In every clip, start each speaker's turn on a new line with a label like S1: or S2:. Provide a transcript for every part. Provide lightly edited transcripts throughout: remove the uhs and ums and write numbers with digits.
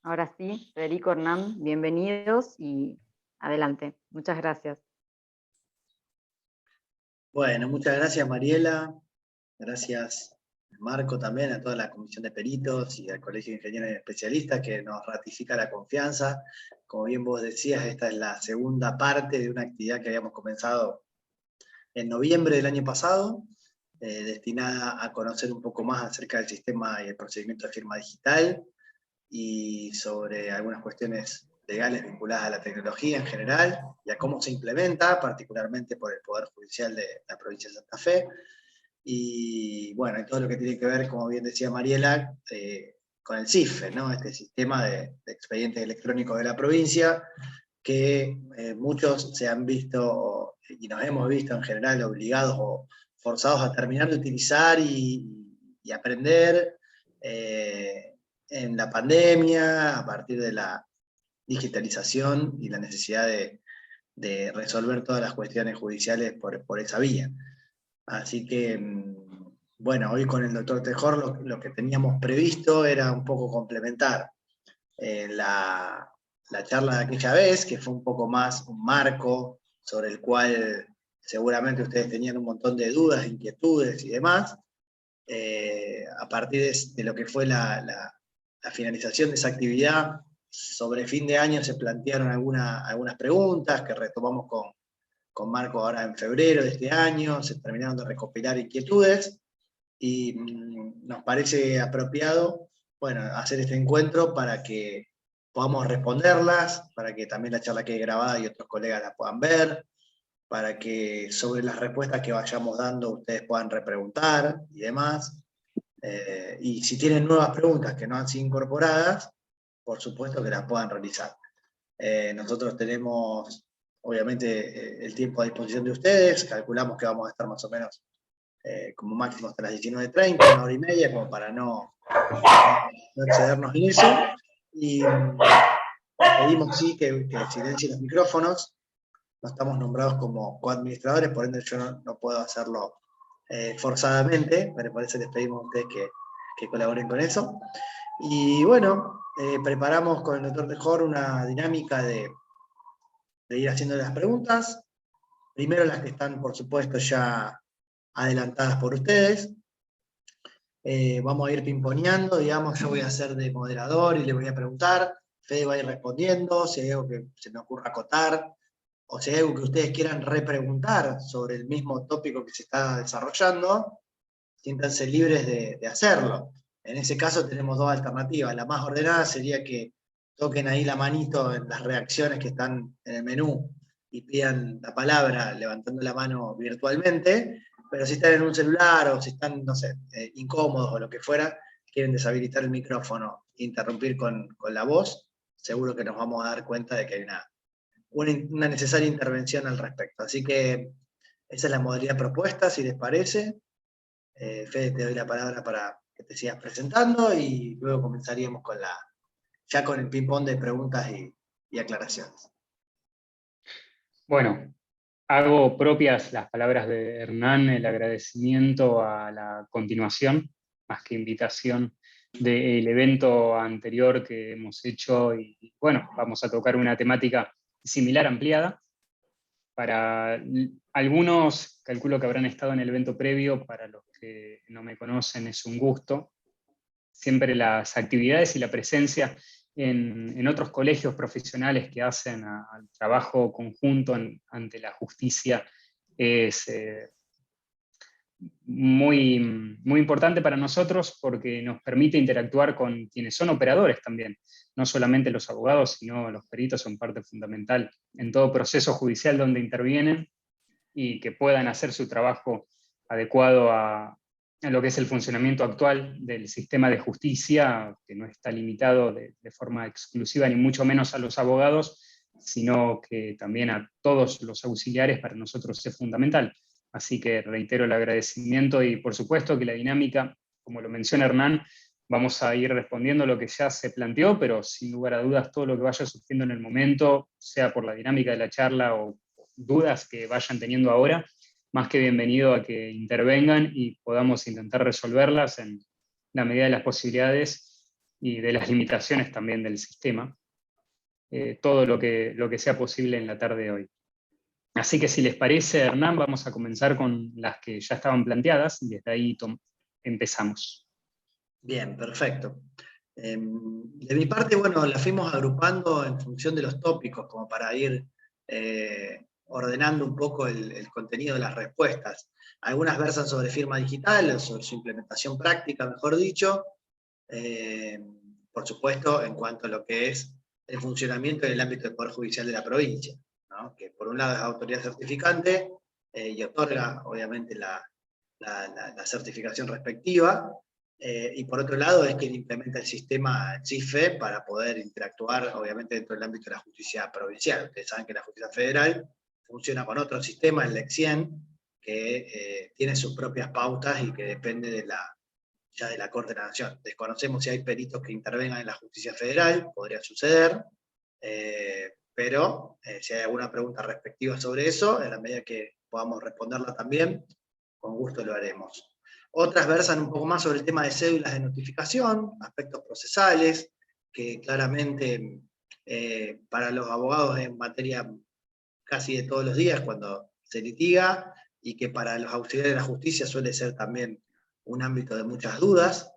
S1: Ahora sí, Federico, Hernán, bienvenidos y adelante. Muchas gracias.
S2: Bueno, muchas gracias Mariela, gracias Marco también, a toda la Comisión de Peritos y al Colegio de Ingenieros y Especialistas que nos ratifica la confianza. Como bien vos decías, esta es la segunda parte de una actividad que habíamos comenzado en noviembre del año pasado, destinada a conocer un poco más acerca del sistema y el procedimiento de firma digital y sobre algunas cuestiones legales vinculadas a la tecnología en general y a cómo se implementa, particularmente por el Poder Judicial de la provincia de Santa Fe. Y bueno, y todo lo que tiene que ver, como bien decía Mariela, con el CIFE, ¿no? Este sistema de expedientes electrónicos de la provincia, que muchos se han visto, y nos hemos visto en general obligados o forzados a terminar de utilizar y aprender en la pandemia, a partir de la digitalización y la necesidad de resolver todas las cuestiones judiciales por esa vía. Así que, bueno, hoy con el doctor Tejor lo que teníamos previsto era un poco complementar la charla de aquella vez, que fue un poco más un marco sobre el cual seguramente ustedes tenían un montón de dudas, inquietudes y demás, a partir de lo que fue la finalización de esa actividad. Sobre fin de año se plantearon algunas preguntas que retomamos con Marco ahora en febrero de este año, se terminaron de recopilar inquietudes y nos parece apropiado, bueno, hacer este encuentro para que podamos responderlas, para que también la charla quede grabada y otros colegas la puedan ver, para que sobre las respuestas que vayamos dando ustedes puedan repreguntar y demás. Y si tienen nuevas preguntas que no han sido incorporadas, por supuesto que las puedan realizar. Nosotros tenemos, obviamente, el tiempo a disposición de ustedes, calculamos que vamos a estar más o menos como máximo hasta las 19:30, una hora y media, como para no excedernos en eso. Y pedimos sí que silencien los micrófonos. No estamos nombrados como coadministradores, por ende yo no puedo hacerlo forzadamente, pero por eso les pedimos a ustedes que colaboren con eso. Y bueno, preparamos con el doctor Tejor una dinámica de ir haciendo las preguntas. Primero las que están, por supuesto, ya adelantadas por ustedes. Vamos a ir pimponeando, digamos, yo voy a ser de moderador y le voy a preguntar, Fede va a ir respondiendo, si hay algo que se me ocurra acotar, o si hay algo que ustedes quieran repreguntar sobre el mismo tópico que se está desarrollando, siéntanse libres de hacerlo. En ese caso tenemos dos alternativas. La más ordenada sería que toquen ahí la manito en las reacciones que están en el menú y pidan la palabra levantando la mano virtualmente, pero si están en un celular o si están, no sé, incómodos o lo que fuera, quieren deshabilitar el micrófono e interrumpir con la voz, seguro que nos vamos a dar cuenta de que hay una necesaria intervención al respecto. Así que esa es la modalidad propuesta, si les parece. Fede, te doy la palabra para que te sigas presentando y luego comenzaríamos ya con el ping-pong de preguntas y aclaraciones.
S3: Bueno, hago propias las palabras de Hernán, el agradecimiento a la continuación, más que invitación, del evento anterior que hemos hecho y bueno, vamos a tocar una temática similar, ampliada. Para algunos, calculo que habrán estado en el evento previo, para los que no me conocen es un gusto. Siempre las actividades y la presencia en otros colegios profesionales que hacen al trabajo conjunto ante la justicia es muy, muy importante para nosotros porque nos permite interactuar con quienes son operadores también. No solamente los abogados, sino los peritos son parte fundamental en todo proceso judicial donde intervienen y que puedan hacer su trabajo adecuado a lo que es el funcionamiento actual del sistema de justicia, que no está limitado de forma exclusiva ni mucho menos a los abogados, sino que también a todos los auxiliares para nosotros es fundamental. Así que reitero el agradecimiento y por supuesto que la dinámica, como lo menciona Hernán, vamos a ir respondiendo lo que ya se planteó, pero sin lugar a dudas todo lo que vaya surgiendo en el momento, sea por la dinámica de la charla o dudas que vayan teniendo ahora, más que bienvenido a que intervengan y podamos intentar resolverlas en la medida de las posibilidades y de las limitaciones también del sistema, todo lo que sea posible en la tarde de hoy. Así que si les parece, Hernán, vamos a comenzar con las que ya estaban planteadas, y desde ahí empezamos.
S2: Bien, perfecto. De mi parte, bueno, las fuimos agrupando en función de los tópicos, como para ir ordenando un poco el contenido de las respuestas. Algunas versan sobre firma digital, o sobre su implementación práctica, mejor dicho. Por supuesto, en cuanto a lo que es el funcionamiento en el ámbito del Poder Judicial de la provincia, ¿no? Que por un lado es autoridad certificante y otorga, obviamente, la certificación respectiva, y por otro lado es quien implementa el sistema CIFE para poder interactuar, obviamente, dentro del ámbito de la justicia provincial. Ustedes saben que la justicia federal funciona con otro sistema, el LEC-100, que tiene sus propias pautas y que depende de la Corte de la Nación. Desconocemos si hay peritos que intervengan en la justicia federal, podría suceder, pero si hay alguna pregunta respectiva sobre eso, en la medida que podamos responderla también, con gusto lo haremos. Otras versan un poco más sobre el tema de cédulas de notificación, aspectos procesales, que claramente para los abogados es materia casi de todos los días cuando se litiga, y que para los auxiliares de la justicia suele ser también un ámbito de muchas dudas.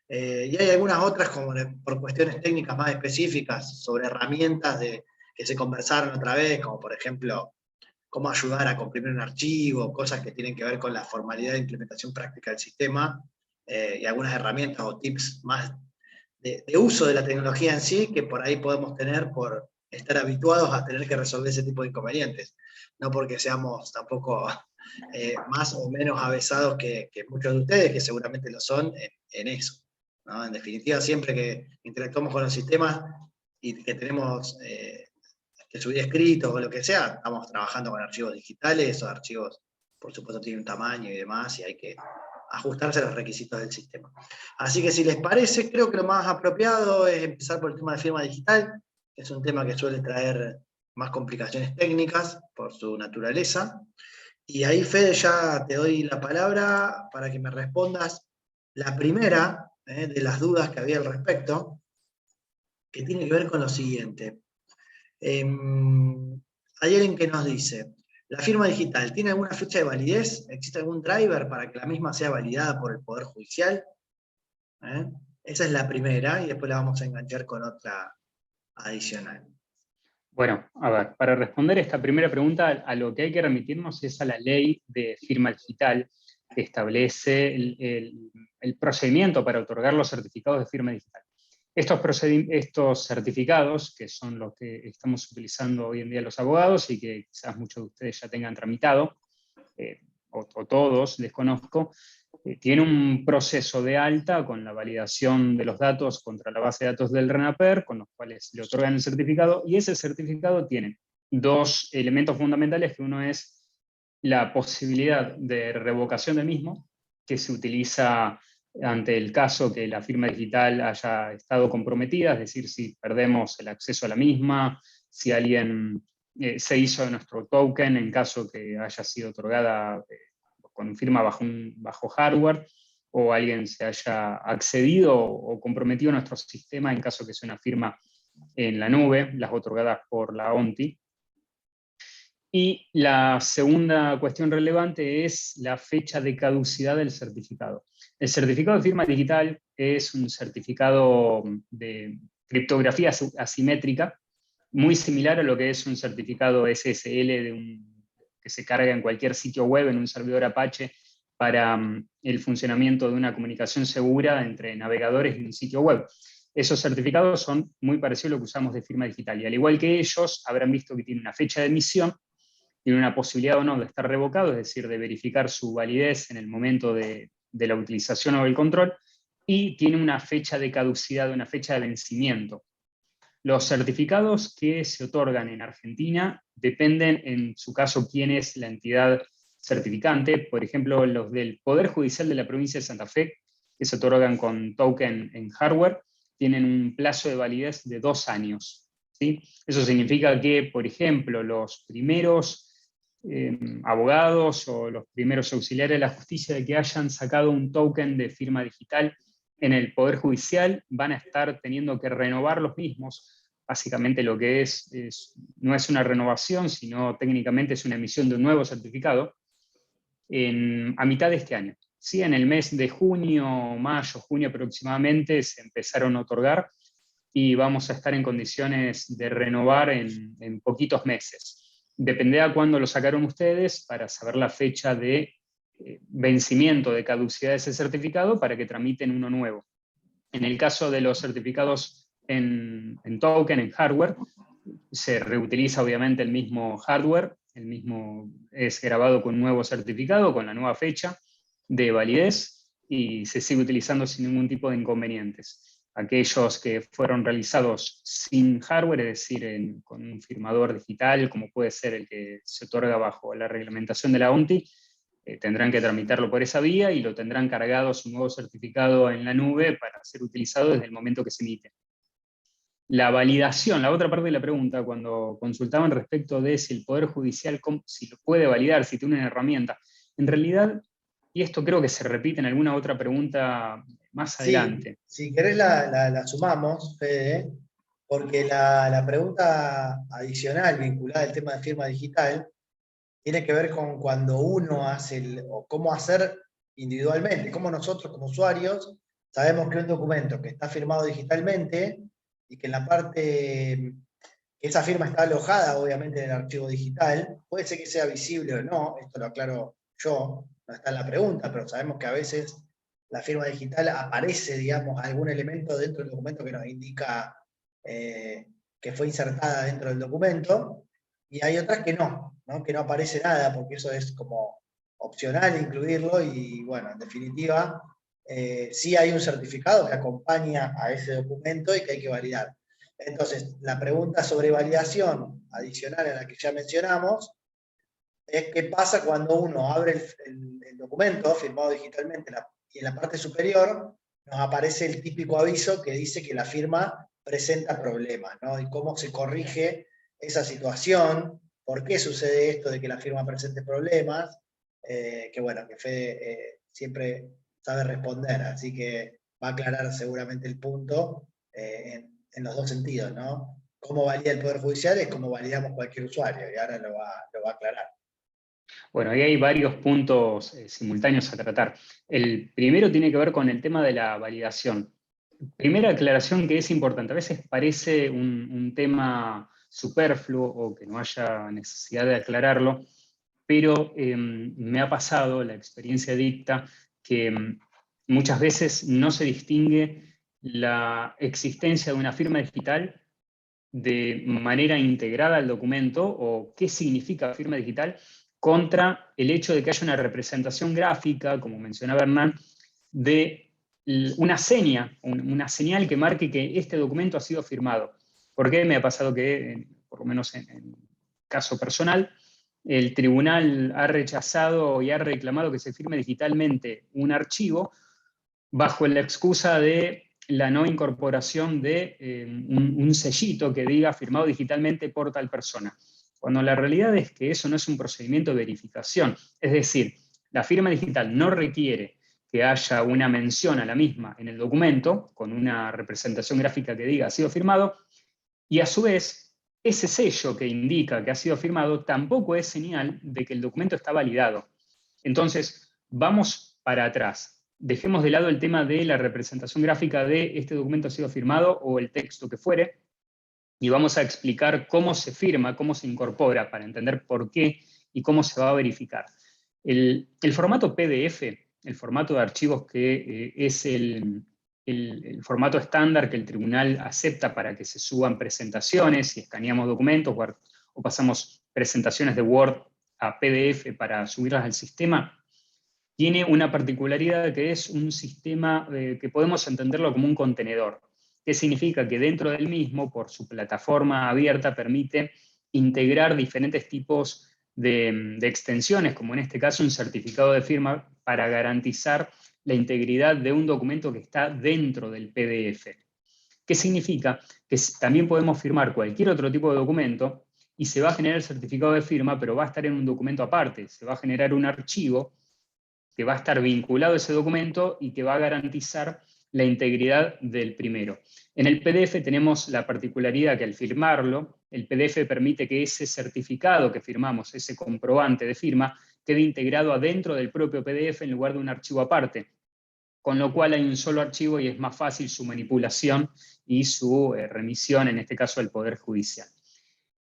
S2: Y hay algunas otras, como por cuestiones técnicas más específicas, sobre herramientas que se conversaron otra vez, como por ejemplo, cómo ayudar a comprimir un archivo, cosas que tienen que ver con la formalidad de implementación práctica del sistema, y algunas herramientas o tips más de uso de la tecnología en sí, que por ahí podemos tener por estar habituados a tener que resolver ese tipo de inconvenientes. No porque seamos tampoco más o menos avesados que muchos de ustedes, que seguramente lo son en eso, ¿no? En definitiva, siempre que interactuamos con los sistemas y que tenemos que subir escritos o lo que sea, estamos trabajando con archivos digitales. Esos archivos, por supuesto, tienen un tamaño y demás, y hay que ajustarse a los requisitos del sistema. Así que si les parece, creo que lo más apropiado es empezar por el tema de firma digital, que es un tema que suele traer más complicaciones técnicas por su naturaleza. Y ahí, Fede, ya te doy la palabra para que me respondas la primera de las dudas que había al respecto, que tiene que ver con lo siguiente. Hay alguien que nos dice, ¿la firma digital tiene alguna fecha de validez? ¿Existe algún driver para que la misma sea validada por el Poder Judicial? Esa es la primera, y después la vamos a enganchar con otra adicional.
S3: Bueno, a ver, para responder esta primera pregunta, a lo que hay que remitirnos es a la ley de firma digital, que establece el procedimiento para otorgar los certificados de firma digital. Estos certificados, que son los que estamos utilizando hoy en día los abogados y que quizás muchos de ustedes ya tengan tramitado, o todos, desconozco, tiene un proceso de alta con la validación de los datos contra la base de datos del RENAPER, con los cuales le otorgan el certificado, y ese certificado tiene dos elementos fundamentales, que uno es la posibilidad de revocación del mismo, que se utiliza ante el caso que la firma digital haya estado comprometida, es decir, si perdemos el acceso a la misma, si alguien se hizo de nuestro token en caso que haya sido otorgada con firma bajo hardware, o alguien se haya accedido o comprometido a nuestro sistema en caso que sea una firma en la nube, las otorgadas por la ONTI. Y la segunda cuestión relevante es la fecha de caducidad del certificado. El certificado de firma digital es un certificado de criptografía asimétrica, muy similar a lo que es un certificado SSL que se carga en cualquier sitio web, en un servidor Apache, para el funcionamiento de una comunicación segura entre navegadores y un sitio web. Esos certificados son muy parecidos a lo que usamos de firma digital, y al igual que ellos, habrán visto que tiene una fecha de emisión, tiene una posibilidad o no de estar revocado, es decir, de verificar su validez en el momento de la utilización o del control, y tiene una fecha de caducidad, una fecha de vencimiento. Los certificados que se otorgan en Argentina dependen, en su caso, quién es la entidad certificante. Por ejemplo, los del Poder Judicial de la provincia de Santa Fe, que se otorgan con token en hardware, tienen un plazo de validez de 2 años. ¿Sí? Eso significa que, por ejemplo, los primeros abogados o los primeros auxiliares de la justicia de que hayan sacado un token de firma digital en el Poder Judicial van a estar teniendo que renovar los mismos. Básicamente lo que no es una renovación, sino técnicamente es una emisión de un nuevo certificado a mitad de este año. Sí, en el mes de junio, mayo, junio aproximadamente se empezaron a otorgar y vamos a estar en condiciones de renovar en poquitos meses. Dependerá cuándo lo sacaron ustedes para saber la fecha de vencimiento, de caducidad de ese certificado para que tramiten uno nuevo. En el caso de los certificados en token, en hardware, se reutiliza obviamente el mismo hardware, el mismo es grabado con un nuevo certificado, con la nueva fecha de validez, y se sigue utilizando sin ningún tipo de inconvenientes. Aquellos que fueron realizados sin hardware, es decir, con un firmador digital, como puede ser el que se otorga bajo la reglamentación de la ONTI, tendrán que tramitarlo por esa vía y lo tendrán cargado su nuevo certificado en la nube para ser utilizado desde el momento que se emite. La validación, la otra parte de la pregunta, cuando consultaban respecto de si el Poder Judicial si lo puede validar, si tiene una herramienta, en realidad, y esto creo que se repite en alguna otra pregunta más adelante.
S2: Si querés la sumamos, Fede, porque la pregunta adicional vinculada al tema de firma digital tiene que ver con cuando uno hace, o cómo hacer individualmente, cómo nosotros como usuarios sabemos que un documento que está firmado digitalmente y que en la parte, que esa firma está alojada obviamente en el archivo digital, puede ser que sea visible o no, esto lo aclaro yo, no está en la pregunta, pero sabemos que a veces la firma digital aparece, digamos, algún elemento dentro del documento que nos indica que fue insertada dentro del documento, y hay otras que no, que no aparece nada, porque eso es como opcional incluirlo, y bueno, en definitiva, sí hay un certificado que acompaña a ese documento y que hay que validar. Entonces, la pregunta sobre validación adicional a la que ya mencionamos, es qué pasa cuando uno abre el documento firmado digitalmente y en la parte superior nos aparece el típico aviso que dice que la firma presenta problemas, ¿no? Y cómo se corrige esa situación, por qué sucede esto de que la firma presente problemas, que bueno, que Fede siempre sabe responder, así que va a aclarar seguramente el punto en los dos sentidos, ¿no? Cómo valida el Poder Judicial es como validamos cualquier usuario, y ahora lo va a aclarar.
S3: Bueno, ahí hay varios puntos simultáneos a tratar. El primero tiene que ver con el tema de la validación. Primera aclaración que es importante. A veces parece un tema superfluo o que no haya necesidad de aclararlo, pero me ha pasado, la experiencia dicta, que muchas veces no se distingue la existencia de una firma digital de manera integrada al documento o qué significa firma digital contra el hecho de que haya una representación gráfica, como mencionaba Hernán, de una señal que marque que este documento ha sido firmado. Porque me ha pasado que, por lo menos en caso personal, el tribunal ha rechazado y ha reclamado que se firme digitalmente un archivo bajo la excusa de la no incorporación de un sellito que diga firmado digitalmente por tal persona. Cuando la realidad es que eso no es un procedimiento de verificación. Es decir, la firma digital no requiere que haya una mención a la misma en el documento, con una representación gráfica que diga ha sido firmado, y a su vez, ese sello que indica que ha sido firmado tampoco es señal de que el documento está validado. Entonces, vamos para atrás. Dejemos de lado el tema de la representación gráfica de este documento ha sido firmado o el texto que fuere, y vamos a explicar cómo se firma, cómo se incorpora, para entender por qué y cómo se va a verificar. El formato PDF, el formato de archivos que es el formato estándar que el tribunal acepta para que se suban presentaciones, si escaneamos documentos o pasamos presentaciones de Word a PDF para subirlas al sistema, tiene una particularidad que es un sistema que podemos entenderlo como un contenedor. ¿Qué significa? Que dentro del mismo, por su plataforma abierta, permite integrar diferentes tipos de extensiones, como en este caso un certificado de firma, para garantizar la integridad de un documento que está dentro del PDF. ¿Qué significa? Que también podemos firmar cualquier otro tipo de documento y se va a generar el certificado de firma, pero va a estar en un documento aparte. Se va a generar un archivo que va a estar vinculado a ese documento y que va a garantizar la integridad del primero. En el PDF tenemos la particularidad que al firmarlo, el PDF permite que ese certificado que firmamos, ese comprobante de firma, quede integrado adentro del propio PDF en lugar de un archivo aparte, con lo cual hay un solo archivo y es más fácil su manipulación y su remisión, en este caso al Poder Judicial.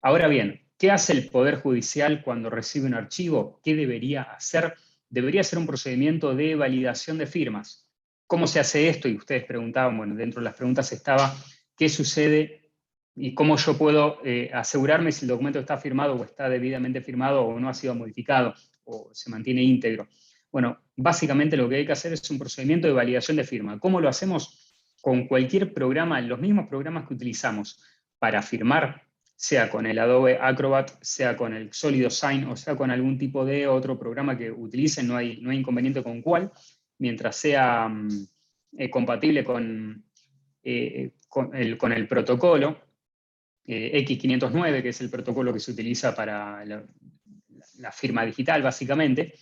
S3: Ahora bien, ¿qué hace el Poder Judicial cuando recibe un archivo? ¿Qué debería hacer? Debería ser un procedimiento de validación de firmas. ¿Cómo se hace esto? Y ustedes preguntaban, bueno, dentro de las preguntas estaba, ¿qué sucede y cómo yo puedo asegurarme si el documento está firmado o está debidamente firmado o no ha sido modificado o se mantiene íntegro? Bueno, básicamente lo que hay que hacer es un procedimiento de validación de firma. ¿Cómo lo hacemos? Con cualquier programa, los mismos programas que utilizamos para firmar, sea con el Adobe Acrobat, sea con el SolidSign o sea con algún tipo de otro programa que utilicen, no hay inconveniente con cuál, mientras sea compatible con el protocolo X509, que es el protocolo que se utiliza para la firma digital, básicamente,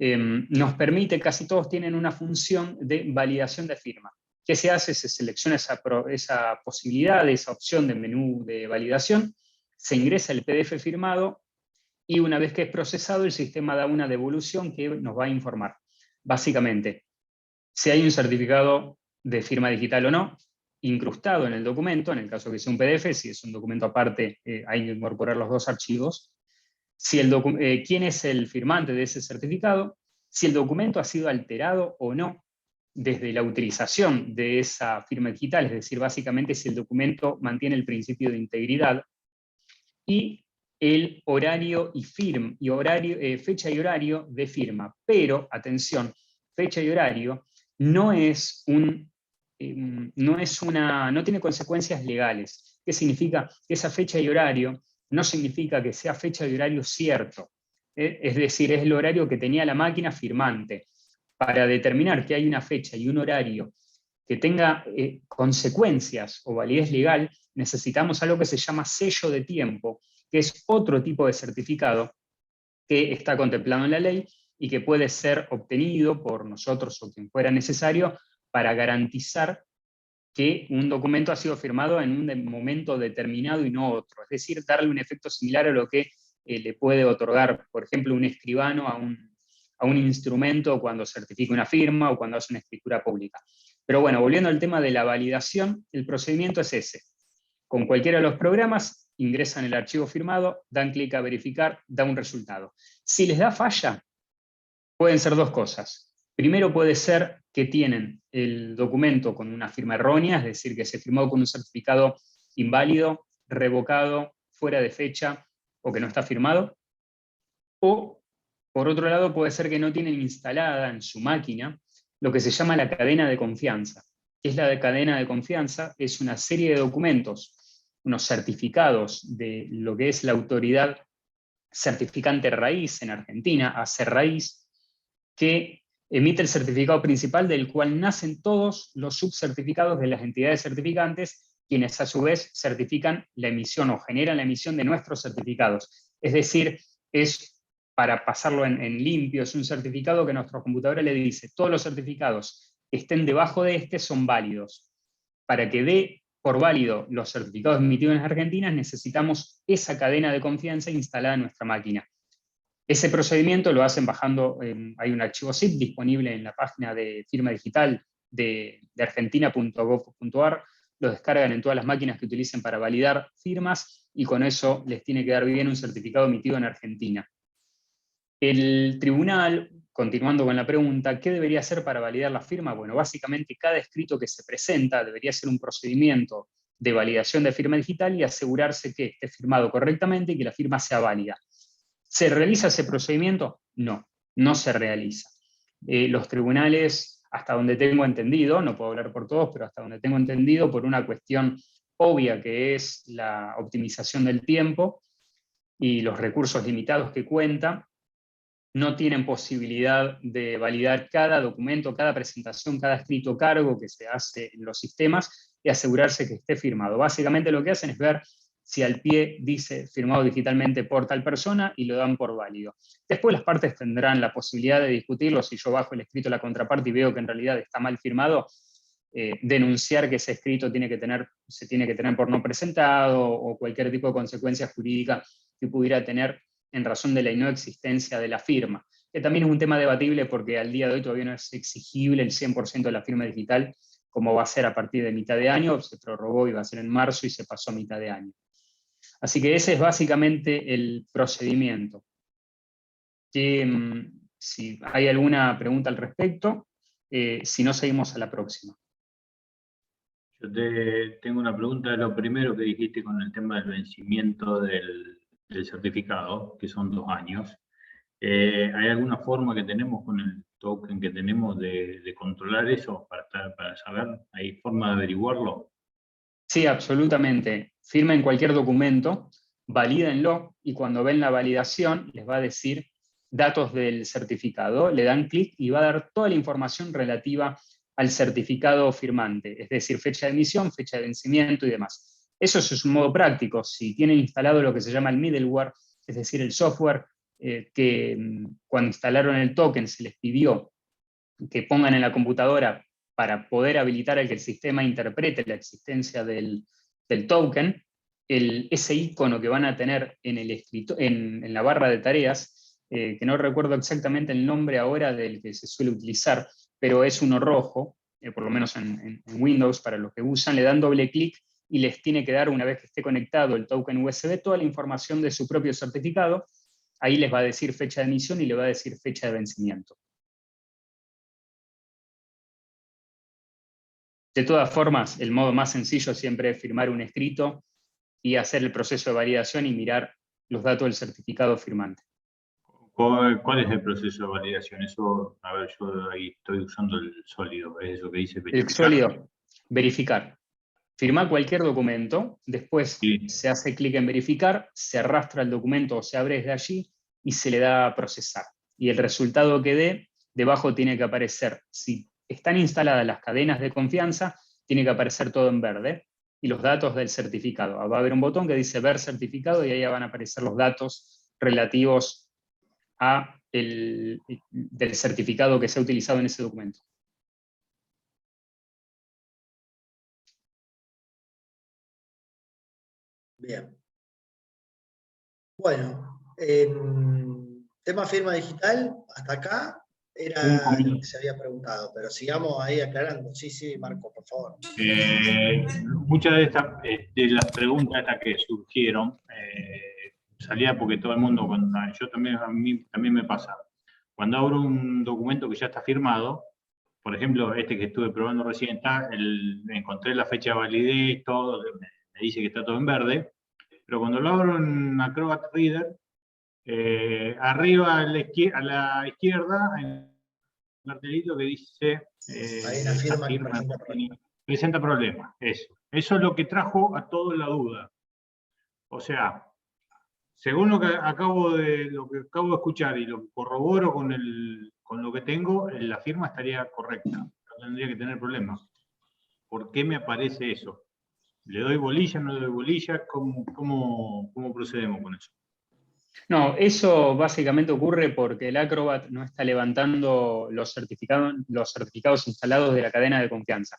S3: nos permite, casi todos tienen una función de validación de firma. ¿Qué se hace? Se selecciona esa posibilidad, esa opción de menú de validación, se ingresa el PDF firmado y una vez que es procesado, el sistema da una devolución que nos va a informar. Básicamente, si hay un certificado de firma digital o no, incrustado en el documento, en el caso que sea un PDF, si es un documento aparte, hay que incorporar los dos archivos. Si quién es el firmante de ese certificado, si el documento ha sido alterado o no desde la utilización de esa firma digital, es decir, básicamente si el documento mantiene el principio de integridad, y el horario y fecha y horario de firma. Pero, atención, fecha y horario no tiene consecuencias legales. ¿Qué significa? Que esa fecha y horario no significa que sea fecha y horario cierto. Es decir, es el horario que tenía la máquina firmante. Para determinar que hay una fecha y un horario que tenga consecuencias o validez legal, necesitamos algo que se llama sello de tiempo, que es otro tipo de certificado que está contemplado en la ley y que puede ser obtenido por nosotros o quien fuera necesario para garantizar que un documento ha sido firmado en un momento determinado y no otro. Es decir, darle un efecto similar a lo que le puede otorgar, por ejemplo, un escribano a un instrumento cuando certifica una firma o cuando hace una escritura pública. Pero bueno, volviendo al tema de la validación, el procedimiento es ese. Con cualquiera de los programas, ingresan el archivo firmado, dan clic a verificar, da un resultado. Si les da falla, pueden ser dos cosas. Primero puede ser que tienen el documento con una firma errónea, es decir, que se firmó con un certificado inválido, revocado, fuera de fecha o que no está firmado. O, por otro lado, puede ser que no tienen instalada en su máquina lo que se llama la cadena de confianza. ¿Qué es la cadena de confianza? Es una serie de documentos, unos certificados de lo que es la autoridad certificante raíz en Argentina, ACERRAÍZ, que emite el certificado principal del cual nacen todos los subcertificados de las entidades certificantes, quienes a su vez certifican la emisión o generan la emisión de nuestros certificados. Es decir, es, para pasarlo en limpio, es un certificado que nuestra computadora le dice, todos los certificados que estén debajo de este son válidos. Para que dé por válido los certificados emitidos en Argentina, necesitamos esa cadena de confianza instalada en nuestra máquina. Ese procedimiento lo hacen bajando, hay un archivo zip disponible en la página de firma digital de argentina.gov.ar, lo descargan en todas las máquinas que utilicen para validar firmas y con eso les tiene que dar bien un certificado emitido en Argentina. El tribunal, continuando con la pregunta, ¿qué debería hacer para validar la firma? Bueno, básicamente cada escrito que se presenta debería ser un procedimiento de validación de firma digital y asegurarse que esté firmado correctamente y que la firma sea válida. ¿Se realiza ese procedimiento? No, no se realiza. Los tribunales, hasta donde tengo entendido, no puedo hablar por todos, pero hasta donde tengo entendido, por una cuestión obvia que es la optimización del tiempo y los recursos limitados que cuenta, no tienen posibilidad de validar cada documento, cada presentación, cada escrito cargo que se hace en los sistemas y asegurarse que esté firmado. Básicamente lo que hacen es ver si al pie dice firmado digitalmente por tal persona y lo dan por válido. Después las partes tendrán la posibilidad de discutirlo. Si yo bajo el escrito de la contraparte y veo que en realidad está mal firmado, denunciar que ese escrito se tiene que tener por no presentado, o cualquier tipo de consecuencia jurídica que pudiera tener en razón de la no existencia de la firma, que también es un tema debatible porque al día de hoy todavía no es exigible el 100% de la firma digital, como va a ser a partir de mitad de año. Se prorrogó, iba a ser en marzo y se pasó a mitad de año. Así que ese es básicamente el procedimiento. Si hay alguna pregunta al respecto, si no, seguimos a la próxima.
S4: Yo tengo una pregunta. Lo primero que dijiste con el tema del vencimiento del certificado, que son 2 años. ¿Hay alguna forma que tenemos con el token que tenemos de controlar eso para saber? ¿Hay forma de averiguarlo?
S3: Sí, absolutamente. Firmen cualquier documento, valídenlo, y cuando ven la validación les va a decir datos del certificado, le dan clic y va a dar toda la información relativa al certificado firmante, es decir, fecha de emisión, fecha de vencimiento y demás. Eso es un modo práctico. Si tienen instalado lo que se llama el middleware, es decir, el software que cuando instalaron el token se les pidió que pongan en la computadora para poder habilitar a que el sistema interprete la existencia del token, ese icono que van a tener en la barra de tareas, que no recuerdo exactamente el nombre ahora del que se suele utilizar, pero es uno rojo, por lo menos en Windows, para los que usan, le dan doble clic y les tiene que dar, una vez que esté conectado el token USB, toda la información de su propio certificado. Ahí les va a decir fecha de emisión y le va a decir fecha de vencimiento. De todas formas, el modo más sencillo siempre es firmar un escrito y hacer el proceso de validación y mirar los datos del certificado firmante.
S4: ¿Cuál es el proceso de validación? Eso, a ver, yo ahí estoy usando el sólido, es eso que dice verificar.
S3: El sólido, verificar. Firma cualquier documento, después
S4: Sí.
S3: se hace clic en verificar, se arrastra el documento o se abre desde allí y se le da a procesar. Y el resultado que dé, debajo tiene que aparecer, si están instaladas las cadenas de confianza, tiene que aparecer todo en verde, y los datos del certificado. Va a haber un botón que dice ver certificado y ahí van a aparecer los datos relativos del certificado que se ha utilizado en ese documento.
S2: Bien. Bueno, tema firma digital, hasta acá era lo que se había preguntado, pero sigamos ahí aclarando. Sí, sí, Marco, por favor.
S4: Muchas de las preguntas estas que surgieron salía porque todo el mundo, a mí también me pasa. Cuando abro un documento que ya está firmado, por ejemplo, este que estuve probando recién, encontré la fecha de validez, todo, me dice que está todo en verde, pero cuando lo abro en Acrobat Reader, arriba a la izquierda hay un cartelito que dice
S2: Hay una firma que presenta problemas.
S4: Presenta problemas. Eso es lo que trajo a todos la duda. O sea, según lo que acabo de escuchar y lo corroboro con lo que tengo, la firma estaría correcta. No tendría que tener problemas. ¿Por qué me aparece eso? ¿Le doy bolilla, no le doy bolilla? ¿Cómo procedemos con eso?
S3: No, eso básicamente ocurre porque el Acrobat no está levantando los certificados instalados de la cadena de confianza.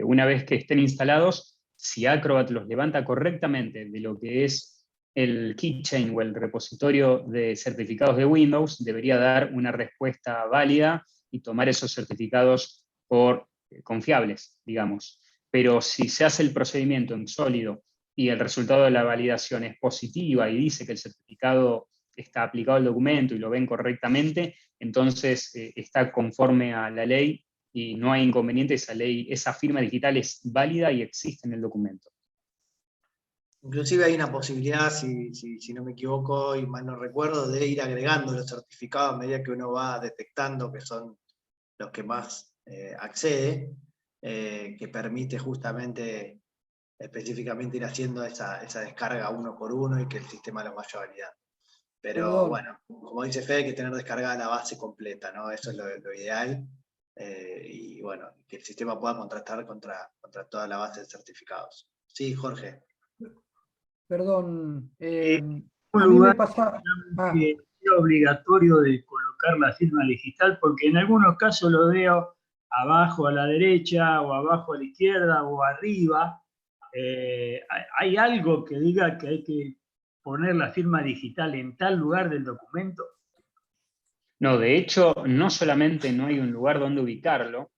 S3: Una vez que estén instalados, si Acrobat los levanta correctamente de lo que es el keychain o el repositorio de certificados de Windows, debería dar una respuesta válida y tomar esos certificados por confiables, digamos. Pero si se hace el procedimiento en sólido y el resultado de la validación es positiva y dice que el certificado está aplicado al documento y lo ven correctamente, entonces está conforme a la ley y no hay inconveniente. Esa firma digital es válida y existe en el documento.
S2: Inclusive hay una posibilidad, si no me equivoco y mal no recuerdo, de ir agregando los certificados a medida que uno va detectando que son los que más accede, que permite justamente específicamente ir haciendo esa descarga uno por uno y que el sistema lo vaya validando. Pero bueno, como dice Fede, hay que tener descargada la base completa, ¿no? Eso es lo ideal. Y bueno, que el sistema pueda contrastar contra toda la base de certificados. Sí, Jorge.
S5: Perdón,
S6: Un
S5: a mí me
S6: lugar
S5: pasa...
S6: que es obligatorio de colocar la firma digital, porque en algunos casos lo veo
S5: abajo a la derecha, o abajo a la izquierda, o arriba. ¿Hay algo que diga que hay que poner la firma digital en tal lugar del documento?
S3: No, de hecho, no solamente no hay un lugar donde ubicarlo.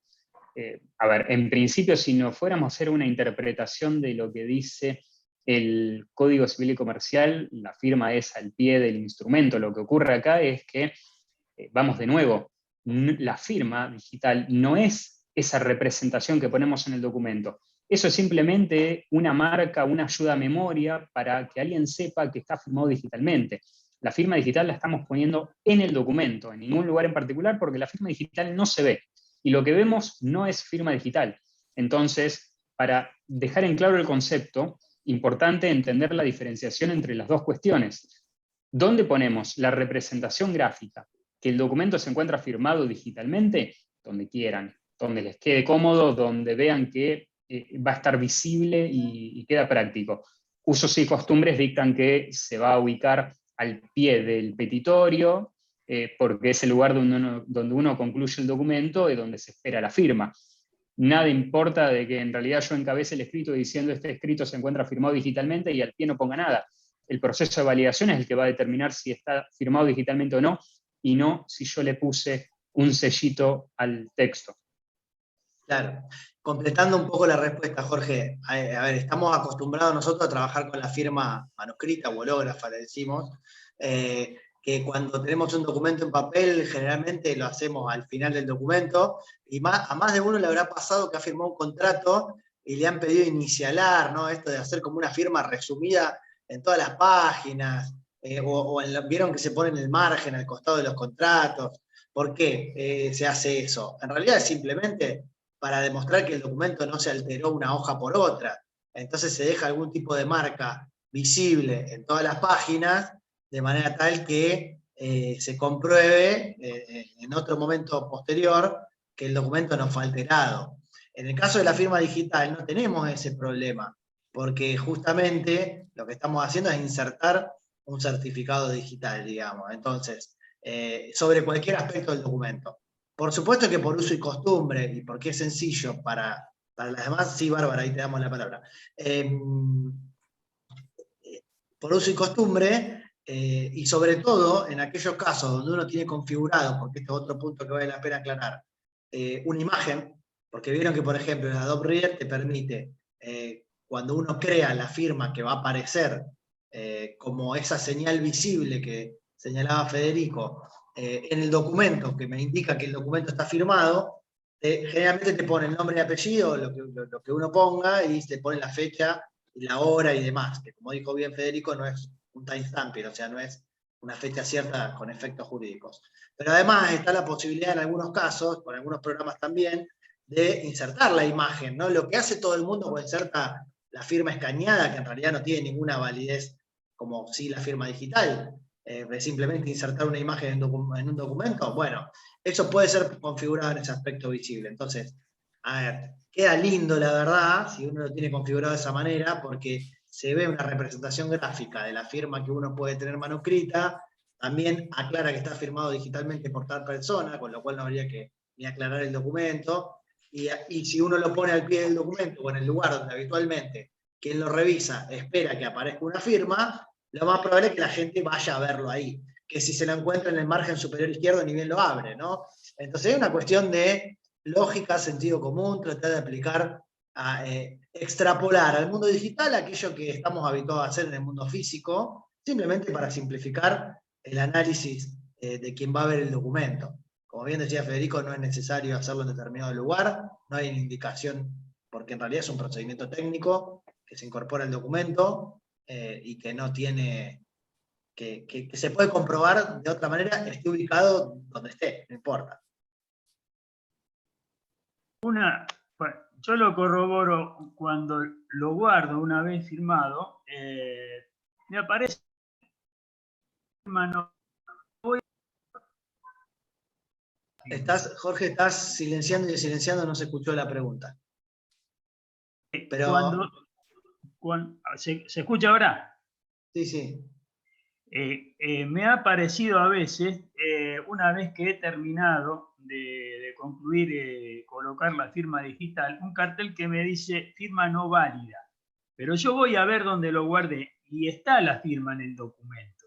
S3: A ver, en principio, si no fuéramos a hacer una interpretación de lo que dice el Código Civil y Comercial, la firma es al pie del instrumento. Lo que ocurre acá es que, vamos de nuevo, la firma digital no es esa representación que ponemos en el documento. Eso es simplemente una marca, una ayuda a memoria para que alguien sepa que está firmado digitalmente. La firma digital la estamos poniendo en el documento, en ningún lugar en particular, porque la firma digital no se ve. Y lo que vemos no es firma digital. Entonces, para dejar en claro el concepto, importante entender la diferenciación entre las dos cuestiones. ¿Dónde ponemos la representación gráfica? Que el documento se encuentra firmado digitalmente, donde quieran, donde les quede cómodo, donde vean que va a estar visible y queda práctico. Usos y costumbres dictan que se va a ubicar al pie del petitorio, porque es el lugar donde uno concluye el documento y donde se espera la firma. Nada importa de que en realidad yo encabece el escrito diciendo este escrito se encuentra firmado digitalmente y al pie no ponga nada. El proceso de validación es el que va a determinar si está firmado digitalmente o no, y no si yo le puse un sellito al texto.
S2: Claro. Completando un poco la respuesta, Jorge, a ver, estamos acostumbrados nosotros a trabajar con la firma manuscrita o hológrafa, le decimos, que cuando tenemos un documento en papel, generalmente lo hacemos al final del documento, y a más de uno le habrá pasado que ha firmado un contrato y le han pedido inicialar, ¿no? Esto de hacer como una firma resumida en todas las páginas, vieron que se pone en el margen, al costado de los contratos. ¿Por qué se hace eso? En realidad es simplemente para demostrar que el documento no se alteró una hoja por otra. Entonces se deja algún tipo de marca visible en todas las páginas, de manera tal que se compruebe en otro momento posterior que el documento no fue alterado. En el caso de la firma digital no tenemos ese problema, porque justamente lo que estamos haciendo es insertar un certificado digital, digamos. Entonces, sobre cualquier aspecto del documento. Por supuesto que por uso y costumbre, y porque es sencillo para las demás, sí, Bárbara, ahí te damos la palabra. Por uso y costumbre, y sobre todo en aquellos casos donde uno tiene configurado, porque este es otro punto que vale la pena aclarar, una imagen, porque vieron que, por ejemplo, el Adobe Reader te permite, cuando uno crea la firma que va a aparecer como esa señal visible que señalaba Federico, en el documento, que me indica que el documento está firmado, generalmente te pone el nombre y apellido, lo que uno ponga, y te pone la fecha, la hora y demás, que como dijo bien Federico, no es un timestamp, o sea, no es una fecha cierta con efectos jurídicos. Pero además está la posibilidad en algunos casos, con algunos programas también, de insertar la imagen, ¿no? Lo que hace todo el mundo cuando inserta la firma escaneada, que en realidad no tiene ninguna validez como sí la firma digital, simplemente insertar una imagen en un documento, bueno, eso puede ser configurado en ese aspecto visible. Entonces, a ver, queda lindo la verdad, si uno lo tiene configurado de esa manera, porque se ve una representación gráfica de la firma que uno puede tener manuscrita, también aclara que está firmado digitalmente por tal persona, con lo cual no habría que ni aclarar el documento, y si uno lo pone al pie del documento o en el lugar donde habitualmente quien lo revisa espera que aparezca una firma, lo más probable es que la gente vaya a verlo ahí, que si se lo encuentra en el margen superior izquierdo ni bien lo abre, ¿no? Entonces es una cuestión de lógica, sentido común, tratar de aplicar, extrapolar al mundo digital aquello que estamos habituados a hacer en el mundo físico, simplemente para simplificar el análisis de quien va a ver el documento. Como bien decía Federico, no es necesario hacerlo en determinado lugar, no hay una indicación, porque en realidad es un procedimiento técnico que se incorpora al documento y que no tiene, que se puede comprobar de otra manera, esté ubicado donde esté, no importa.
S5: Yo lo corroboro cuando lo guardo una vez firmado, me aparece
S2: Jorge, estás silenciando y desilenciando, no se escuchó la pregunta. Pero...
S5: ¿Se escucha ahora?
S2: Sí, sí.
S5: Me ha parecido a veces, una vez que he terminado de concluir, colocar la firma digital, un cartel que me dice firma no válida. Pero yo voy a ver dónde lo guardé y está la firma en el documento.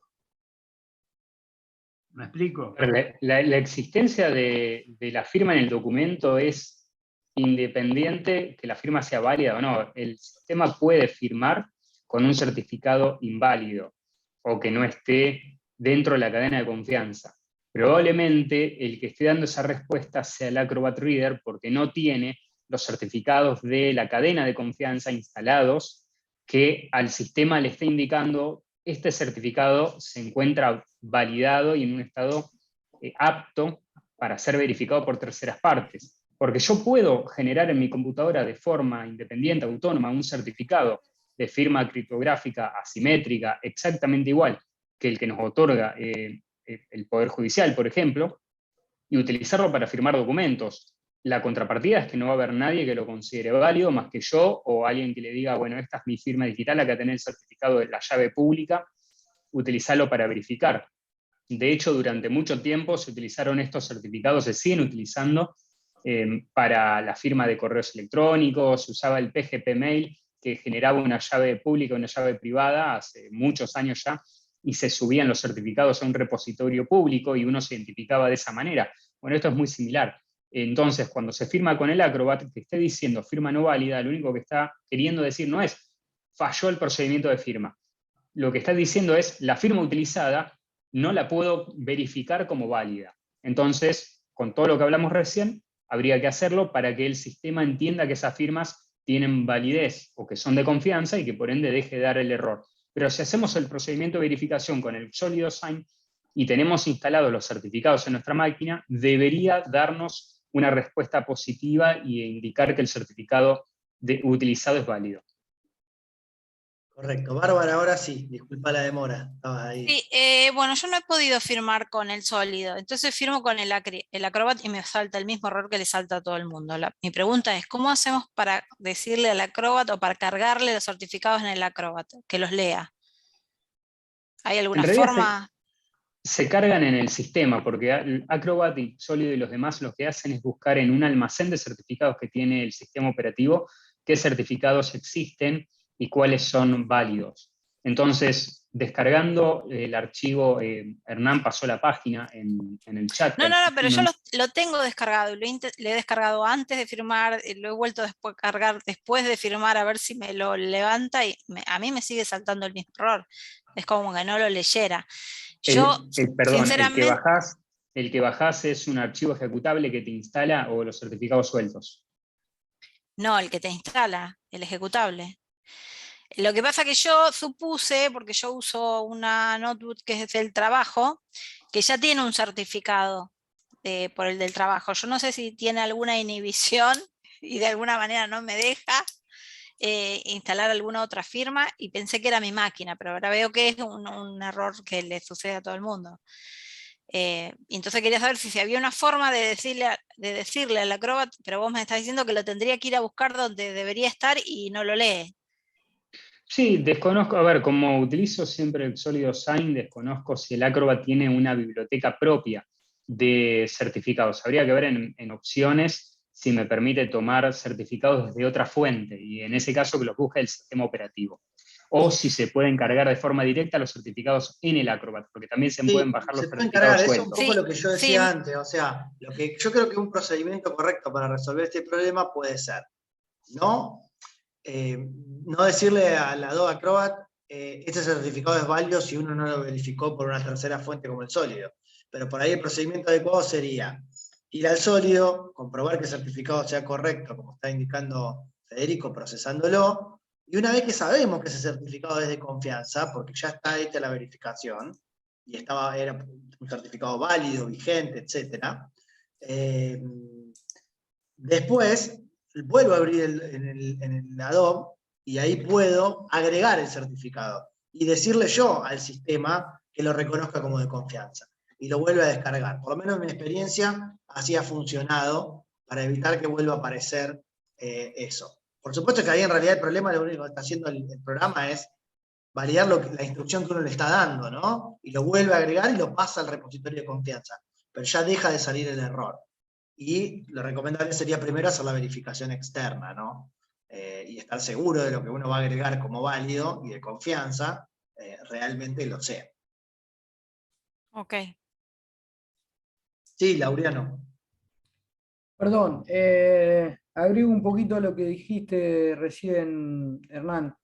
S5: ¿Me explico?
S3: La existencia de la firma en el documento es independiente que la firma sea válida o no. El sistema puede firmar con un certificado inválido o que no esté dentro de la cadena de confianza. Probablemente el que esté dando esa respuesta sea el Acrobat Reader porque no tiene los certificados de la cadena de confianza instalados que al sistema le está indicando este certificado se encuentra validado y en un estado apto para ser verificado por terceras partes. Porque yo puedo generar en mi computadora de forma independiente, autónoma, un certificado de firma criptográfica asimétrica exactamente igual que el que nos otorga el Poder Judicial, por ejemplo, y utilizarlo para firmar documentos. La contrapartida es que no va a haber nadie que lo considere válido más que yo o alguien que le diga, bueno, esta es mi firma digital, acá tenés el certificado de la llave pública, utilizarlo para verificar. De hecho, durante mucho tiempo se utilizaron estos certificados, se siguen utilizando para la firma de correos electrónicos, se usaba el PGP Mail, que generaba una llave pública y una llave privada hace muchos años ya, y se subían los certificados a un repositorio público y uno se identificaba de esa manera. Bueno, esto es muy similar. Entonces, cuando se firma con el Acrobat, que esté diciendo firma no válida, lo único que está queriendo decir no es falló el procedimiento de firma. Lo que está diciendo es la firma utilizada no la puedo verificar como válida. Entonces, con todo lo que hablamos recién, habría que hacerlo para que el sistema entienda que esas firmas tienen validez o que son de confianza y que por ende deje de dar el error. Pero si hacemos el procedimiento de verificación con el sólido sign y tenemos instalados los certificados en nuestra máquina, debería darnos una respuesta positiva e indicar que el certificado utilizado es válido.
S2: Correcto. Bárbara, ahora sí, disculpa la demora, estabas ahí.
S6: Sí, bueno, yo no he podido firmar con el sólido, entonces firmo con el Acrobat y me salta el mismo error que le salta a todo el mundo. Mi pregunta es, ¿cómo hacemos para decirle al Acrobat o para cargarle los certificados en el Acrobat, que los lea? ¿Hay alguna forma?
S3: Se cargan en el sistema, porque Acrobat y Sólido y los demás lo que hacen es buscar en un almacén de certificados que tiene el sistema operativo qué certificados existen y cuáles son válidos. Entonces, descargando el archivo, Hernán pasó la página en el chat.
S6: No, pero yo lo tengo descargado, le he descargado antes de firmar, lo he vuelto a cargar después de firmar a ver si me lo levanta y a mí me sigue saltando el mismo error. Es como que no lo leyera. Yo,
S3: perdón,
S6: sinceramente,
S3: el que bajás es un archivo ejecutable que te instala o los certificados sueltos.
S6: No, el que te instala, el ejecutable. Lo que pasa que yo supuse, porque yo uso una notebook que es del trabajo, que ya tiene un certificado por el del trabajo. Yo no sé si tiene alguna inhibición y de alguna manera no me deja instalar alguna otra firma y pensé que era mi máquina, pero ahora veo que es un error que le sucede a todo el mundo. Entonces quería saber si había una forma de decirle al Acrobat, pero vos me estás diciendo que lo tendría que ir a buscar donde debería estar y no lo lee.
S3: Sí, desconozco, a ver, como utilizo siempre el sólido sign, desconozco si el Acrobat tiene una biblioteca propia de certificados. Habría que ver en opciones si me permite tomar certificados desde otra fuente, y en ese caso que los busque el sistema operativo. O si se pueden cargar de forma directa los certificados en el Acrobat, porque también se pueden bajar los certificados sueltos.
S2: Eso es un poco lo que yo decía antes, o sea, yo creo que un procedimiento correcto para resolver este problema puede ser, no decirle a la Adobe Acrobat, este certificado es válido si uno no lo verificó por una tercera fuente como el sólido. Pero por ahí el procedimiento adecuado sería ir al sólido, comprobar que el certificado sea correcto, como está indicando Federico, procesándolo, y una vez que sabemos que ese certificado es de confianza, porque ya está hecha la verificación, y era un certificado válido, vigente, etc., después vuelvo a abrir en el Adobe y ahí puedo agregar el certificado y decirle yo al sistema que lo reconozca como de confianza y lo vuelve a descargar. Por lo menos en mi experiencia así ha funcionado para evitar que vuelva a aparecer eso. Por supuesto que ahí en realidad el problema, lo único que está haciendo el programa es validar la instrucción que uno le está dando, ¿no? Y lo vuelve a agregar y lo pasa al repositorio de confianza. Pero ya deja de salir el error. Y lo recomendable sería primero hacer la verificación externa, ¿no? Y estar seguro de lo que uno va a agregar como válido y de confianza, realmente lo sea.
S6: Ok.
S2: Sí, Laureano.
S7: Perdón, agrego un poquito a lo que dijiste recién, Hernán.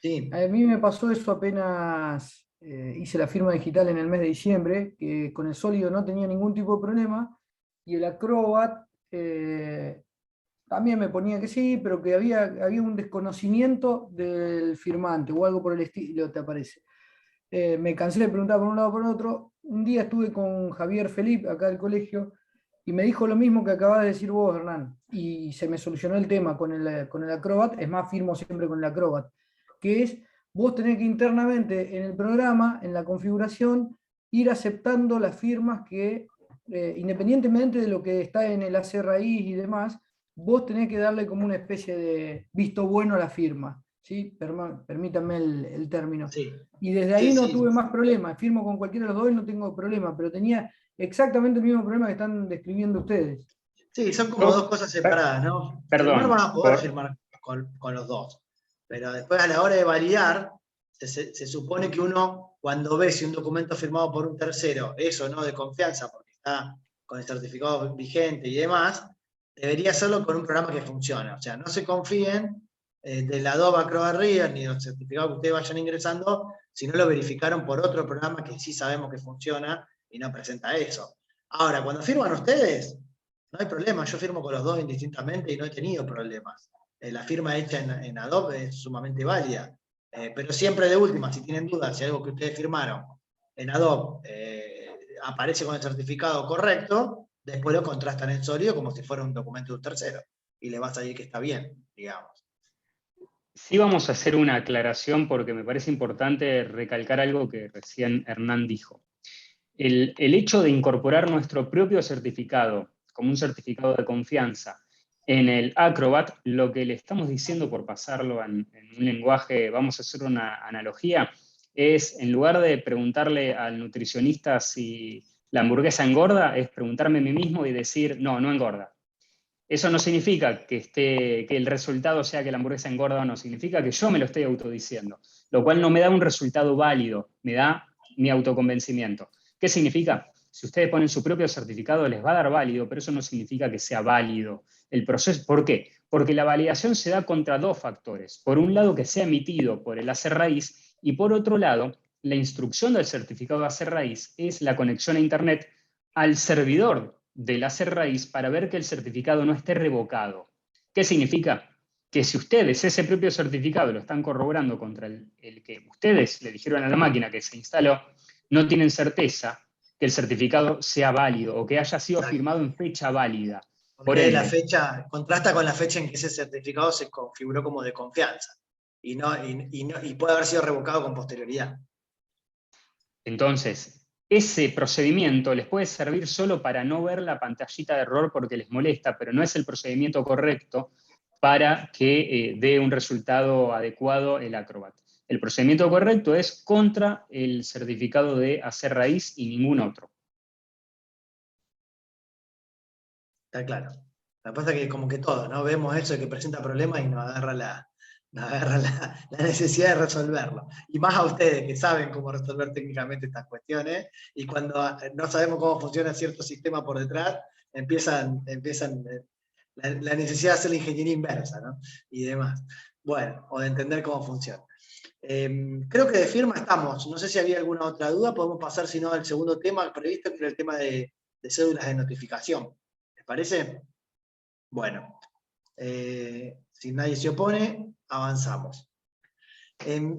S2: Sí.
S7: A mí me pasó eso apenas hice la firma digital en el mes de diciembre, que con el sólido no tenía ningún tipo de problema, y el Acrobat también me ponía que sí, pero que había un desconocimiento del firmante o algo por el estilo, te aparece. Me cansé de preguntar por un lado o por otro. Un día estuve con Javier Felipe, acá del colegio, y me dijo lo mismo que acabas de decir vos, Hernán, y se me solucionó el tema con el Acrobat. Es más, firmo siempre con el Acrobat, que es vos tenés que internamente en el programa, en la configuración, ir aceptando las firmas que, independientemente de lo que está en el AC raíz y demás, vos tenés que darle como una especie de visto bueno a la firma, ¿sí? Permítanme el término.
S2: Sí.
S7: Y desde ahí
S2: Sí,
S7: no
S2: sí.
S7: tuve más problemas, firmo con cualquiera de los dos y no tengo problema, pero tenía exactamente el mismo problema que están describiendo ustedes.
S2: Sí, son como dos cosas separadas, ¿no?
S3: Perdón,
S2: Firmar van a poder firmar con los dos, pero después a la hora de validar, se supone que uno, cuando ve si un documento firmado por un tercero es o no de confianza, porque está con el certificado vigente y demás, debería hacerlo con un programa que funcione. O sea, no se confíen del Adobe Acrobat Reader ni de los certificados que ustedes vayan ingresando, si no lo verificaron por otro programa que sí sabemos que funciona y no presenta eso. Ahora, cuando firman ustedes, no hay problema, yo firmo con los dos indistintamente y no he tenido problemas. La firma hecha en Adobe es sumamente válida. Pero siempre de última, si tienen dudas, si algo que ustedes firmaron en Adobe aparece con el certificado correcto, después lo contrastan en Solio como si fuera un documento de un tercero. Y le va a salir que está bien, digamos.
S3: Sí, vamos a hacer una aclaración porque me parece importante recalcar algo que recién Hernán dijo. El hecho de incorporar nuestro propio certificado como un certificado de confianza en el Acrobat, lo que le estamos diciendo, por pasarlo en un lenguaje, vamos a hacer una analogía, es en lugar de preguntarle al nutricionista si la hamburguesa engorda, es preguntarme a mí mismo y decir, no, no engorda. Eso no significa que el resultado sea que la hamburguesa engorda o no, significa que yo me lo estoy autodiciendo, lo cual no me da un resultado válido, me da mi autoconvencimiento. ¿Qué significa? Si ustedes ponen su propio certificado les va a dar válido, pero eso no significa que sea válido el proceso. ¿Por qué? Porque la validación se da contra dos factores. Por un lado, que sea emitido por el AC raíz, y por otro lado, la instrucción del certificado de AC raíz es la conexión a Internet al servidor del AC raíz para ver que el certificado no esté revocado. ¿Qué significa? Que si ustedes ese propio certificado lo están corroborando contra el que ustedes le dijeron a la máquina que se instaló, no tienen certeza que el certificado sea válido o que haya sido firmado en fecha válida.
S2: Porque la fecha contrasta con la fecha en que ese certificado se configuró como de confianza y puede haber sido revocado con posterioridad.
S3: Entonces, ese procedimiento les puede servir solo para no ver la pantallita de error porque les molesta, pero no es el procedimiento correcto para que dé un resultado adecuado el Acrobat. El procedimiento correcto es contra el certificado de AC raíz y ningún otro.
S2: Está claro. Lo que pasa es que como que todos, ¿no? Vemos eso de que presenta problemas y nos agarra la necesidad de resolverlo. Y más a ustedes que saben cómo resolver técnicamente estas cuestiones, y cuando no sabemos cómo funciona cierto sistema por detrás, empiezan la necesidad de hacer la ingeniería inversa, ¿no? Y demás. Bueno, o de entender cómo funciona. Creo que de firma estamos. No sé si había alguna otra duda. Podemos pasar, si no, al segundo tema previsto, que era el tema de cédulas de notificación. ¿Les parece? Bueno. Si nadie se opone, avanzamos.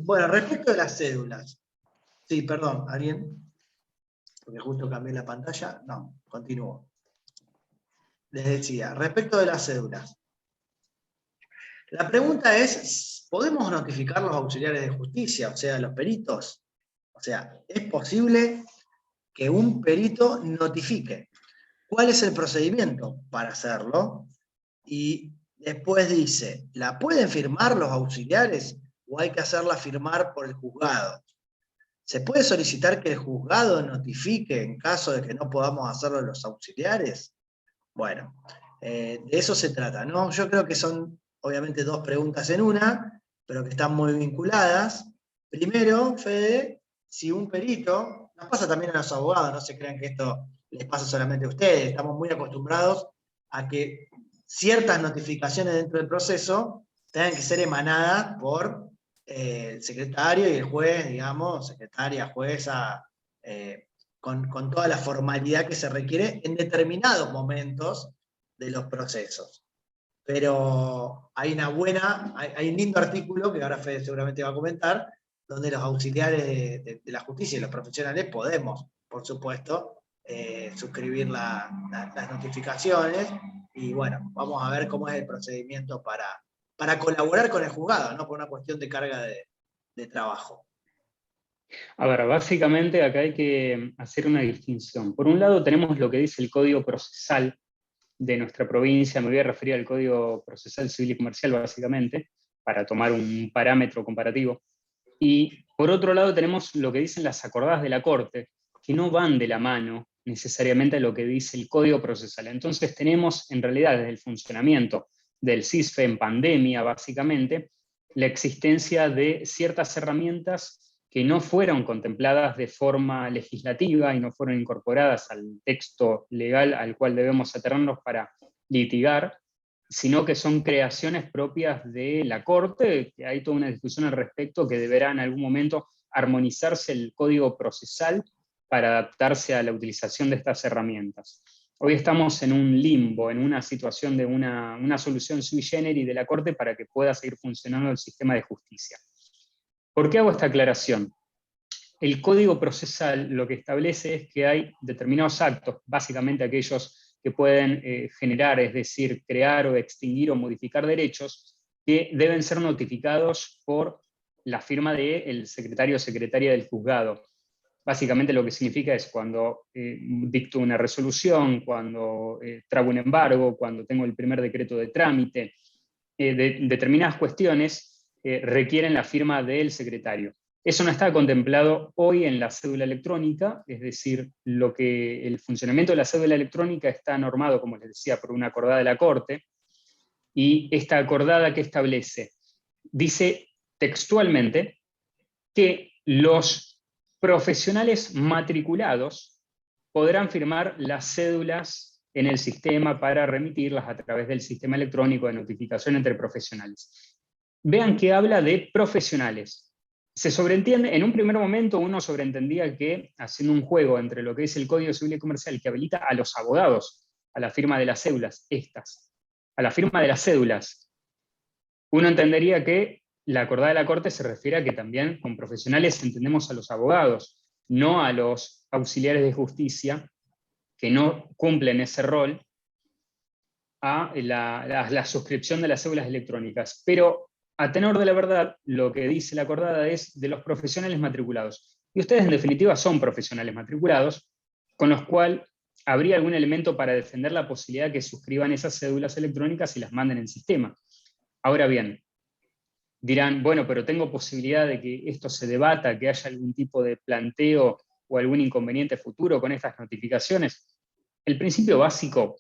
S2: Bueno, respecto de las cédulas. Sí, perdón, ¿alguien? Porque justo cambié la pantalla. No, continúo. Les decía, respecto de las cédulas. La pregunta es, ¿podemos notificar los auxiliares de justicia, o sea, los peritos? O sea, ¿es posible que un perito notifique? ¿Cuál es el procedimiento para hacerlo? Y después dice, ¿la pueden firmar los auxiliares o hay que hacerla firmar por el juzgado. ¿Se puede solicitar que el juzgado notifique en caso de que no podamos hacerlo los auxiliares? Bueno, de eso se trata, ¿no? Yo creo que son obviamente dos preguntas en una, pero que están muy vinculadas. Primero, Fede, si un perito, nos pasa también a los abogados, no se crean que esto les pasa solamente a ustedes, estamos muy acostumbrados a que ciertas notificaciones dentro del proceso tengan que ser emanadas por el secretario y el juez, digamos, secretaria, jueza, con toda la formalidad que se requiere en determinados momentos de los procesos. Pero hay hay un lindo artículo, que ahora Fede seguramente va a comentar, donde los auxiliares de la justicia y los profesionales podemos, por supuesto, suscribir las notificaciones, y bueno, vamos a ver cómo es el procedimiento para colaborar con el juzgado, ¿no? Por una cuestión de carga de trabajo.
S3: A ver, básicamente acá hay que hacer una distinción. Por un lado tenemos lo que dice el Código Procesal de nuestra provincia, me voy a referir al Código Procesal Civil y Comercial básicamente, para tomar un parámetro comparativo. Y por otro lado tenemos lo que dicen las acordadas de la Corte, que no van de la mano necesariamente a lo que dice el Código Procesal. Entonces tenemos en realidad desde el funcionamiento del CISFE en pandemia básicamente, la existencia de ciertas herramientas que no fueron contempladas de forma legislativa y no fueron incorporadas al texto legal al cual debemos atenernos para litigar, sino que son creaciones propias de la Corte, que hay toda una discusión al respecto, que deberá en algún momento armonizarse el código procesal para adaptarse a la utilización de estas herramientas. Hoy estamos en un limbo, en una situación de una solución sui generis de la Corte para que pueda seguir funcionando el sistema de justicia. ¿Por qué hago esta aclaración? El código procesal lo que establece es que hay determinados actos, básicamente aquellos que pueden generar, es decir, crear o extinguir o modificar derechos, que deben ser notificados por la firma del secretario o secretaria del juzgado. Básicamente lo que significa es cuando dicto una resolución, cuando trago un embargo, cuando tengo el primer decreto de trámite, determinadas cuestiones requieren la firma del secretario. Eso no está contemplado hoy en la cédula electrónica, es decir, el funcionamiento de la cédula electrónica está normado, como les decía, por una acordada de la Corte, y esta acordada que establece, dice textualmente que los profesionales matriculados podrán firmar las cédulas en el sistema para remitirlas a través del sistema electrónico de notificación entre profesionales. Vean que habla de profesionales. Se sobreentiende, en un primer momento uno sobreentendía que, haciendo un juego entre lo que es el Código Civil y Comercial, que habilita a los abogados a la firma de las cédulas, a la firma de las cédulas, uno entendería que la acordada de la Corte se refiere a que también con profesionales entendemos a los abogados, no a los auxiliares de justicia que no cumplen ese rol, a la suscripción de las cédulas electrónicas. Pero a tenor de la verdad, lo que dice la acordada es de los profesionales matriculados. Y ustedes en definitiva son profesionales matriculados, con los cuales habría algún elemento para defender la posibilidad de que suscriban esas cédulas electrónicas y las manden en sistema. Ahora bien, dirán, bueno, pero tengo posibilidad de que esto se debata, que haya algún tipo de planteo o algún inconveniente futuro con estas notificaciones. El principio básico,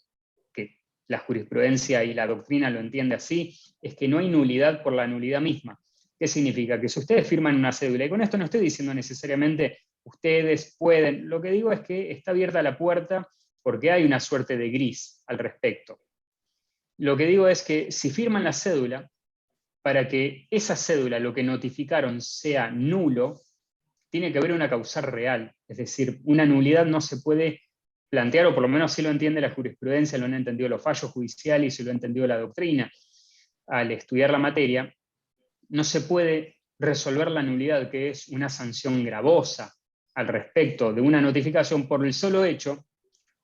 S3: que la jurisprudencia y la doctrina lo entiende así, es que no hay nulidad por la nulidad misma. ¿Qué significa? Que si ustedes firman una cédula, y con esto no estoy diciendo necesariamente ustedes pueden, lo que digo es que está abierta la puerta porque hay una suerte de gris al respecto. Lo que digo es que si firman la cédula, para que esa cédula, lo que notificaron, sea nulo, tiene que haber una causal real. Es decir, una nulidad no se puede plantear, o por lo menos sí lo entiende la jurisprudencia, lo han entendido los fallos judiciales y lo ha entendido la doctrina al estudiar la materia. No se puede resolver la nulidad, que es una sanción gravosa al respecto de una notificación, por el solo hecho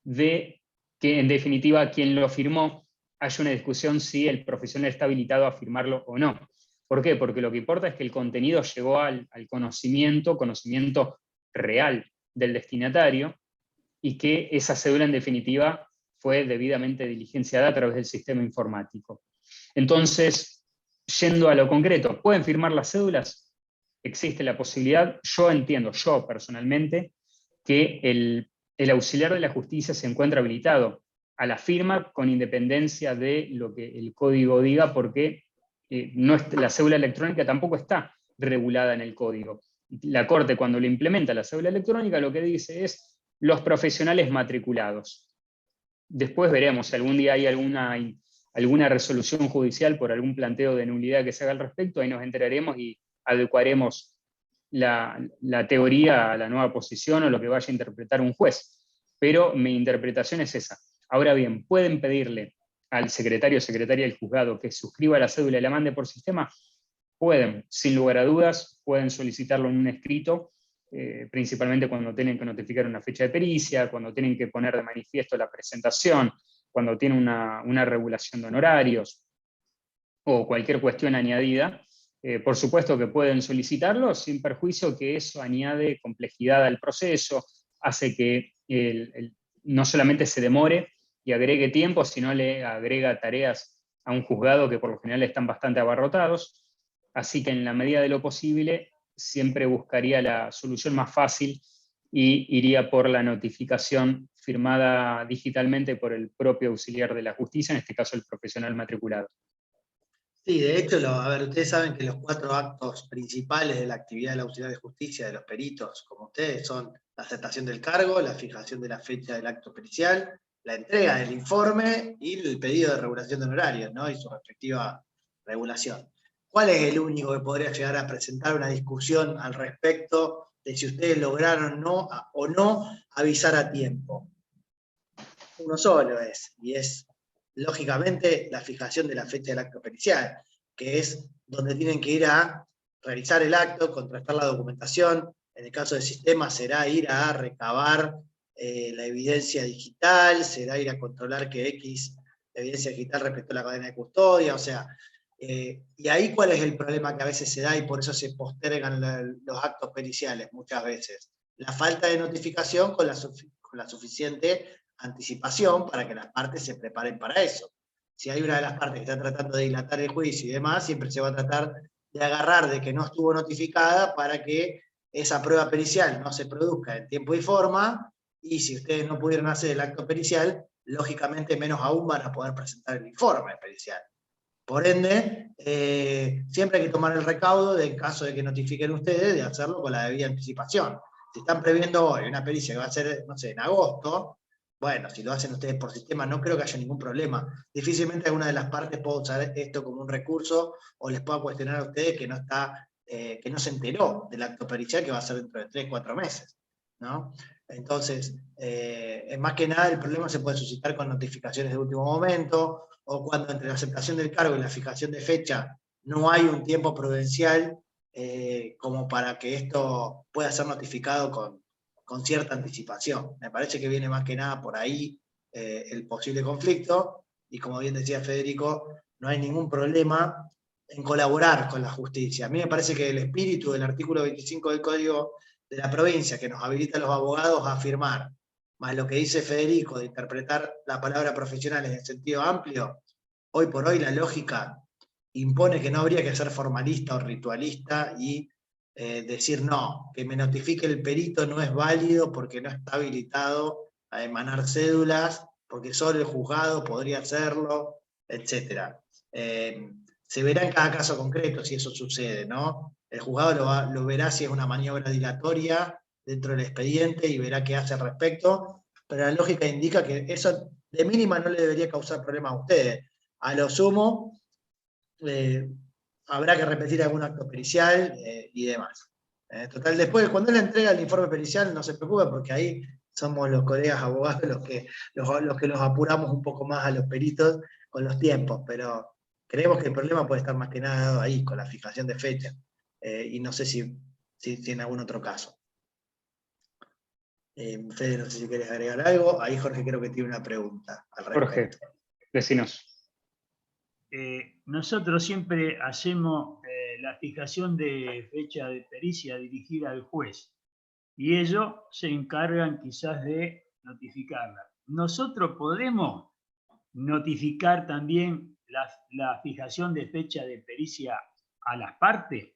S3: de que, en definitiva, quien lo firmó haya una discusión si el profesional está habilitado a firmarlo o no. ¿Por qué? Porque lo que importa es que el contenido llegó al conocimiento real del destinatario, y que esa cédula en definitiva fue debidamente diligenciada a través del sistema informático. Entonces, yendo a lo concreto, ¿pueden firmar las cédulas? Existe la posibilidad, yo entiendo, yo personalmente, que el auxiliar de la justicia se encuentra habilitado a la firma con independencia de lo que el código diga, porque la cédula electrónica tampoco está regulada en el código. La Corte, cuando lo implementa la cédula electrónica, lo que dice es los profesionales matriculados. Después veremos si algún día hay alguna resolución judicial por algún planteo de nulidad que se haga al respecto, ahí nos enteraremos y adecuaremos la teoría a la nueva posición o lo que vaya a interpretar un juez. Pero mi interpretación es esa. Ahora bien, ¿pueden pedirle al secretario o secretaria del juzgado que suscriba la cédula y la mande por sistema? Pueden, sin lugar a dudas, pueden solicitarlo en un escrito, principalmente cuando tienen que notificar una fecha de pericia, cuando tienen que poner de manifiesto la presentación, cuando tienen una regulación de honorarios o cualquier cuestión añadida. Por supuesto que pueden solicitarlo sin perjuicio que eso añade complejidad al proceso, hace que no solamente se demore y agregue tiempo, sino le agrega tareas a un juzgado que por lo general están bastante abarrotados. Así que en la medida de lo posible siempre buscaría la solución más fácil y iría por la notificación firmada digitalmente por el propio auxiliar de la justicia, en este caso el profesional matriculado.
S2: Sí, de hecho, a ver, ustedes saben que los 4 actos principales de la actividad del auxiliar de justicia, de los peritos, como ustedes, son la aceptación del cargo, la fijación de la fecha del acto pericial, la entrega del informe y el pedido de regulación de honorarios, ¿no? Y su respectiva regulación. ¿Cuál es el único que podría llegar a presentar una discusión al respecto de si ustedes lograron o no avisar a tiempo? Uno solo es, y es lógicamente la fijación de la fecha del acto pericial, que es donde tienen que ir a realizar el acto, contrastar la documentación. En el caso del sistema será ir a recabar la evidencia digital, será ir a controlar que X evidencia digital respetó la cadena de custodia, o sea, y ahí cuál es el problema que a veces se da y por eso se postergan los actos periciales muchas veces. La falta de notificación con la suficiente anticipación para que las partes se preparen para eso. Si hay una de las partes que está tratando de dilatar el juicio y demás, siempre se va a tratar de agarrar de que no estuvo notificada para que esa prueba pericial no se produzca en tiempo y forma, y si ustedes no pudieron hacer el acto pericial, lógicamente menos aún van a poder presentar el informe pericial. Por ende, siempre hay que tomar el recaudo de, en caso de que notifiquen ustedes, de hacerlo con la debida anticipación. Si están previendo hoy una pericia que va a ser, no sé, en agosto, bueno, si lo hacen ustedes por sistema, no creo que haya ningún problema. Difícilmente alguna de las partes pueda usar esto como un recurso o les pueda cuestionar a ustedes que no se enteró del acto pericial que va a ser dentro de 3 o 4 meses, ¿no? Entonces, más que nada el problema se puede suscitar con notificaciones de último momento, o cuando entre la aceptación del cargo y la fijación de fecha no hay un tiempo prudencial como para que esto pueda ser notificado con cierta anticipación. Me parece que viene más que nada por ahí el posible conflicto, y como bien decía Federico, no hay ningún problema en colaborar con la justicia. A mí me parece que el espíritu del artículo 25 del Código de la provincia, que nos habilita a los abogados a firmar, más lo que dice Federico de interpretar la palabra profesional en el sentido amplio, hoy por hoy la lógica impone que no habría que ser formalista o ritualista y decir no, que me notifique el perito no es válido porque no está habilitado a emanar cédulas, porque solo el juzgado podría hacerlo, etc. Se verá en cada caso concreto si eso sucede, ¿no? El juzgado lo verá si es una maniobra dilatoria dentro del expediente y verá qué hace al respecto, pero la lógica indica que eso de mínima no le debería causar problemas a ustedes. A lo sumo, habrá que repetir algún acto pericial y demás. Total, después, cuando él entrega el informe pericial, no se preocupe porque ahí somos los colegas abogados los que los apuramos un poco más a los peritos con los tiempos, pero creemos que el problema puede estar más que nada dado ahí, con la fijación de fecha, y no sé si en algún otro caso. Fede, no sé si querés agregar algo. Ahí Jorge creo que tiene una pregunta al respecto.
S3: Jorge, decinos.
S5: Nosotros siempre hacemos la fijación de fecha de pericia dirigida al juez y ellos se encargan quizás de notificarla. Nosotros podemos notificar también la fijación de fecha de pericia a las partes?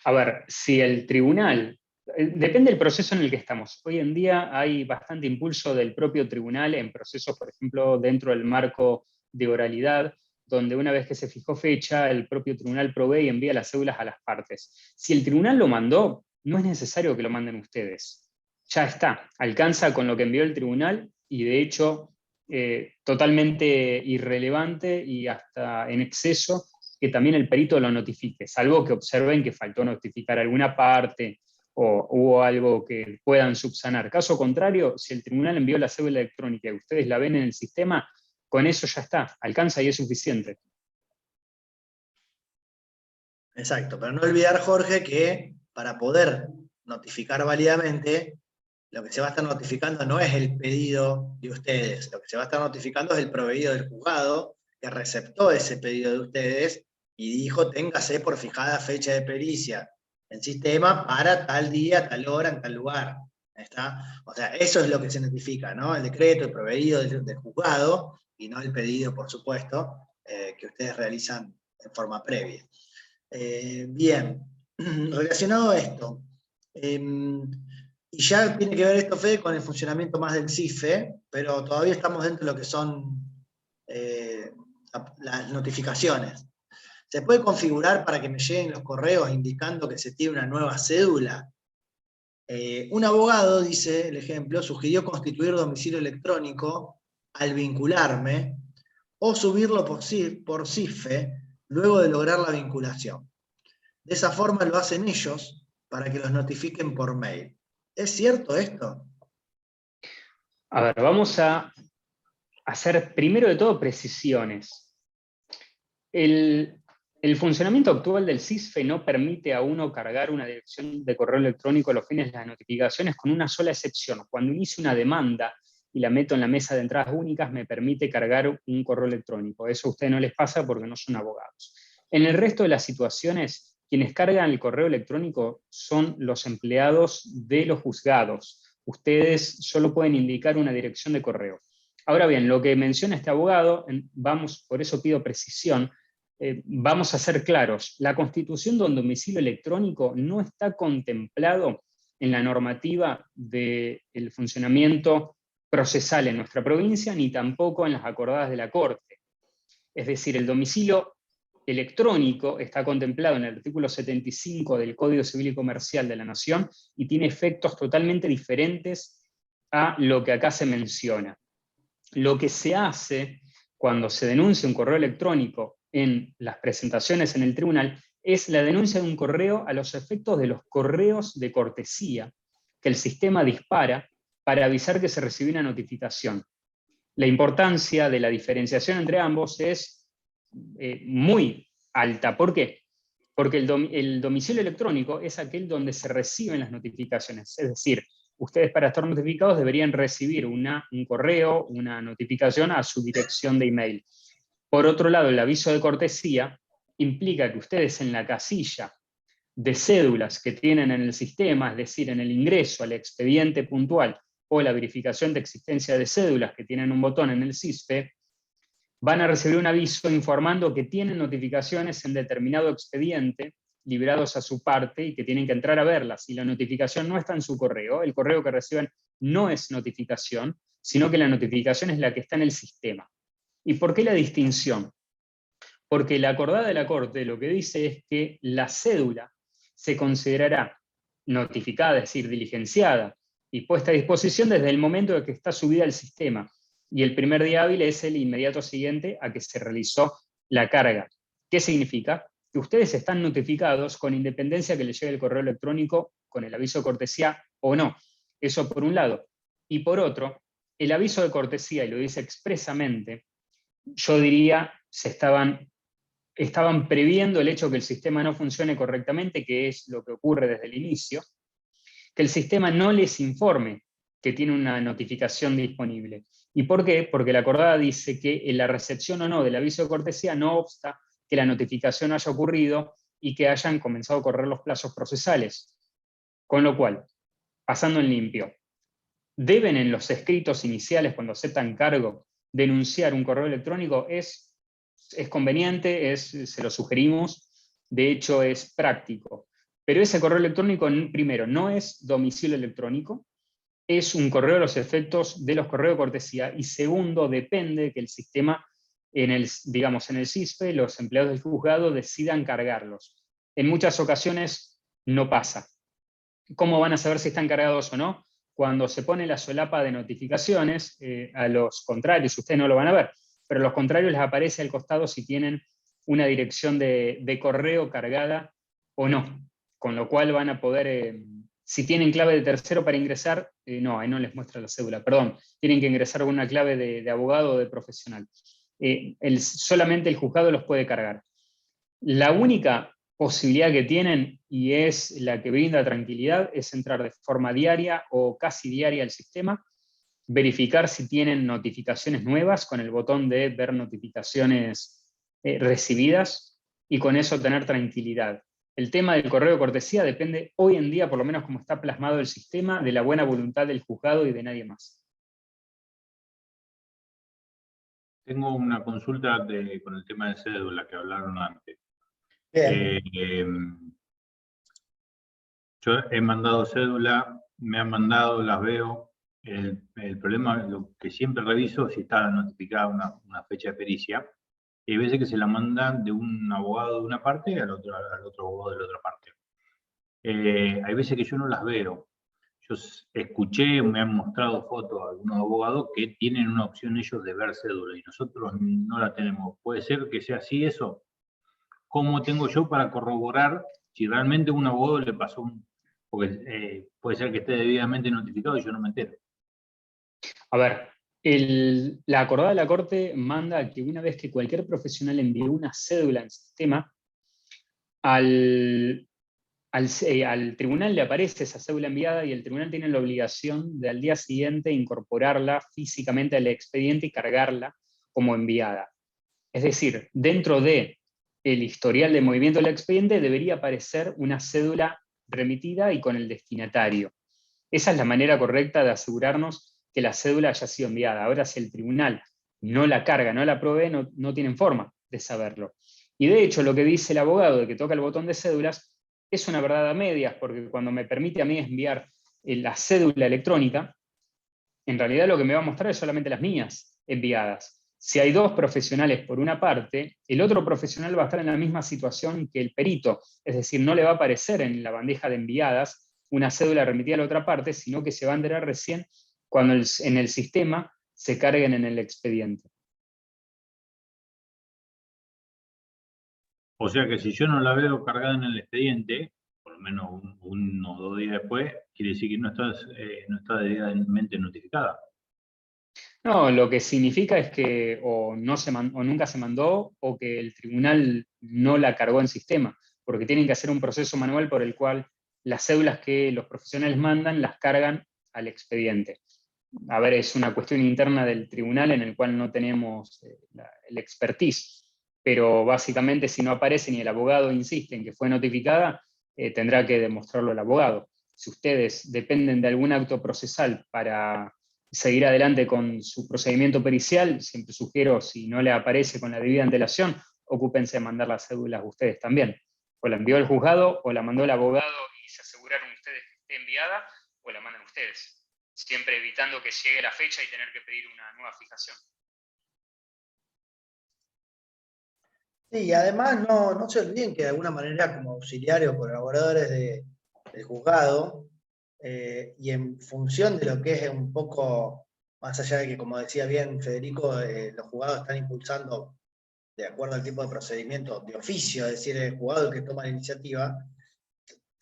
S3: A ver, si el tribunal, depende del proceso en el que estamos. Hoy en día hay bastante impulso del propio tribunal en procesos, por ejemplo, dentro del marco de oralidad, donde una vez que se fijó fecha, el propio tribunal provee y envía las cédulas a las partes. Si el tribunal lo mandó, no es necesario que lo manden ustedes. Ya está, alcanza con lo que envió el tribunal y de hecho totalmente irrelevante y hasta en exceso que también el perito lo notifique, salvo que observen que faltó notificar alguna parte o hubo algo que puedan subsanar. Caso contrario, si el tribunal envió la cédula electrónica y ustedes la ven en el sistema, con eso ya está, alcanza y es suficiente.
S2: Exacto, pero no olvidar, Jorge, que para poder notificar válidamente, lo que se va a estar notificando no es el pedido de ustedes, lo que se va a estar notificando es el proveído del juzgado que receptó ese pedido de ustedes y dijo, téngase por fijada fecha de pericia en sistema para tal día, tal hora, en tal lugar. ¿Está? O sea, eso es lo que se notifica, ¿no? El decreto, el proveído del juzgado, y no el pedido, por supuesto, que ustedes realizan en forma previa. Bien, relacionado a esto, y ya tiene que ver esto, Fede, con el funcionamiento más del CIFE, pero todavía estamos dentro de lo que son las notificaciones. ¿Se puede configurar para que me lleguen los correos indicando que se tiene una nueva cédula? Un abogado, dice el ejemplo, sugirió constituir domicilio electrónico al vincularme o subirlo por CIFE luego de lograr la vinculación. De esa forma lo hacen ellos para que los notifiquen por mail. ¿Es cierto esto?
S3: A ver, vamos a hacer primero de todo precisiones. El funcionamiento actual del CISFE no permite a uno cargar una dirección de correo electrónico a los fines de las notificaciones con una sola excepción. Cuando inicio una demanda y la meto en la mesa de entradas únicas, me permite cargar un correo electrónico. Eso a ustedes no les pasa porque no son abogados. En el resto de las situaciones, quienes cargan el correo electrónico son los empleados de los juzgados. Ustedes solo pueden indicar una dirección de correo. Ahora bien, lo que menciona este abogado, por eso pido precisión, vamos a ser claros, la constitución de un domicilio electrónico no está contemplado en la normativa del funcionamiento procesal en nuestra provincia, ni tampoco en las acordadas de la Corte. Es decir, el domicilio electrónico está contemplado en el artículo 75 del Código Civil y Comercial de la Nación y tiene efectos totalmente diferentes a lo que acá se menciona. Lo que se hace cuando se denuncia un correo electrónico en las presentaciones en el tribunal es la denuncia de un correo a los efectos de los correos de cortesía que el sistema dispara para avisar que se recibió una notificación. La importancia de la diferenciación entre ambos es muy alta. ¿Por qué? Porque el domicilio electrónico es aquel donde se reciben las notificaciones. Es decir, ustedes para estar notificados deberían recibir un correo, una notificación a su dirección de email. Por otro lado, el aviso de cortesía implica que ustedes en la casilla de cédulas que tienen en el sistema, es decir, en el ingreso al expediente puntual o la verificación de existencia de cédulas que tienen un botón en el CISFE, van a recibir un aviso informando que tienen notificaciones en determinado expediente librados a su parte y que tienen que entrar a verlas. Si la notificación no está en su correo, el correo que reciben no es notificación, sino que la notificación es la que está en el sistema. ¿Y por qué la distinción? Porque la acordada de la Corte lo que dice es que la cédula se considerará notificada, es decir, diligenciada y puesta a disposición desde el momento en que está subida al sistema. Y el primer día hábil es el inmediato siguiente a que se realizó la carga. ¿Qué significa? Que ustedes están notificados con independencia que les llegue el correo electrónico con el aviso de cortesía o no. Eso por un lado. Y por otro, el aviso de cortesía, y lo dice expresamente, yo diría, estaban previendo el hecho que el sistema no funcione correctamente, que es lo que ocurre desde el inicio, que el sistema no les informe que tiene una notificación disponible. ¿Y por qué? Porque la acordada dice que en la recepción o no del aviso de cortesía no obsta que la notificación haya ocurrido y que hayan comenzado a correr los plazos procesales. Con lo cual, pasando en limpio, deben en los escritos iniciales, cuando aceptan cargo, denunciar un correo electrónico es conveniente, se lo sugerimos, de hecho es práctico. Pero ese correo electrónico, primero, no es domicilio electrónico, es un correo a los efectos de los correos de cortesía, y segundo, depende de que el sistema, digamos, en el CISPE, los empleados del juzgado decidan cargarlos. En muchas ocasiones no pasa. ¿Cómo van a saber si están cargados o no? Cuando se pone la solapa de notificaciones, a los contrarios, ustedes no lo van a ver, pero a los contrarios les aparece al costado si tienen una dirección de correo cargada o no, con lo cual van a poder, si tienen clave de tercero para ingresar, no, ahí no les muestra la cédula, perdón, tienen que ingresar con una clave de abogado o de profesional. Solamente el juzgado los puede cargar. La única posibilidad que tienen, y es la que brinda tranquilidad, es entrar de forma diaria o casi diaria al sistema, verificar si tienen notificaciones nuevas con el botón de ver notificaciones recibidas, y con eso tener tranquilidad. El tema del correo de cortesía depende hoy en día, por lo menos como está plasmado el sistema, de la buena voluntad del juzgado y de nadie más.
S4: Tengo una consulta con el tema de cédula que hablaron antes. Yo he mandado cédula, me han mandado, las veo. El problema, lo que siempre reviso, si está notificada una fecha de pericia, y hay veces que se la mandan de un abogado de una parte al otro abogado de la otra parte. Hay veces que yo no las veo. Yo escuché, me han mostrado fotos a algunos abogados que tienen una opción ellos de ver cédula y nosotros no la tenemos. ¿Puede ser que sea así eso? ¿Cómo tengo yo para corroborar si realmente a un abogado le pasó porque puede ser que esté debidamente notificado y yo no me entero?
S3: A ver, la acordada de la Corte manda que una vez que cualquier profesional envió una cédula en sistema, al tribunal le aparece esa cédula enviada y el tribunal tiene la obligación de al día siguiente incorporarla físicamente al expediente y cargarla como enviada. Es decir, dentro del historial de movimiento del expediente debería aparecer una cédula remitida y con el destinatario. Esa es la manera correcta de asegurarnos que la cédula haya sido enviada. Ahora, si el tribunal no la carga, no la provee, no tienen forma de saberlo. Y de hecho, lo que dice el abogado de que toca el botón de cédulas es una verdad a medias, porque cuando me permite a mí enviar la cédula electrónica, en realidad lo que me va a mostrar es solamente las mías enviadas. Si hay dos profesionales por una parte, el otro profesional va a estar en la misma situación que el perito, es decir, no le va a aparecer en la bandeja de enviadas una cédula remitida a la otra parte, sino que se va a enterar recién cuando en el sistema se carguen en el expediente.
S4: O sea que si yo no la veo cargada en el expediente, por lo menos uno o 2 días después, quiere decir que no está debidamente notificada.
S3: No, lo que significa es que o nunca se mandó, o que el tribunal no la cargó en sistema, porque tienen que hacer un proceso manual por el cual las cédulas que los profesionales mandan las cargan al expediente. A ver, es una cuestión interna del tribunal en el cual no tenemos el expertise, pero básicamente si no aparece ni el abogado insiste en que fue notificada, tendrá que demostrarlo el abogado. Si ustedes dependen de algún acto procesal para seguir adelante con su procedimiento pericial, siempre sugiero, si no le aparece con la debida antelación, ocúpense de mandar las cédulas ustedes también. O la envió el juzgado, o la mandó el abogado y se aseguraron ustedes que esté enviada, o la mandan ustedes. Siempre evitando que llegue la fecha y tener que pedir una nueva fijación.
S2: Sí, y además no se olviden que de alguna manera como auxiliares o colaboradores del juzgado, y en función de lo que es un poco, más allá de que, como decía bien Federico, los juzgados están impulsando de acuerdo al tipo de procedimiento de oficio, es decir, el juzgado que toma la iniciativa,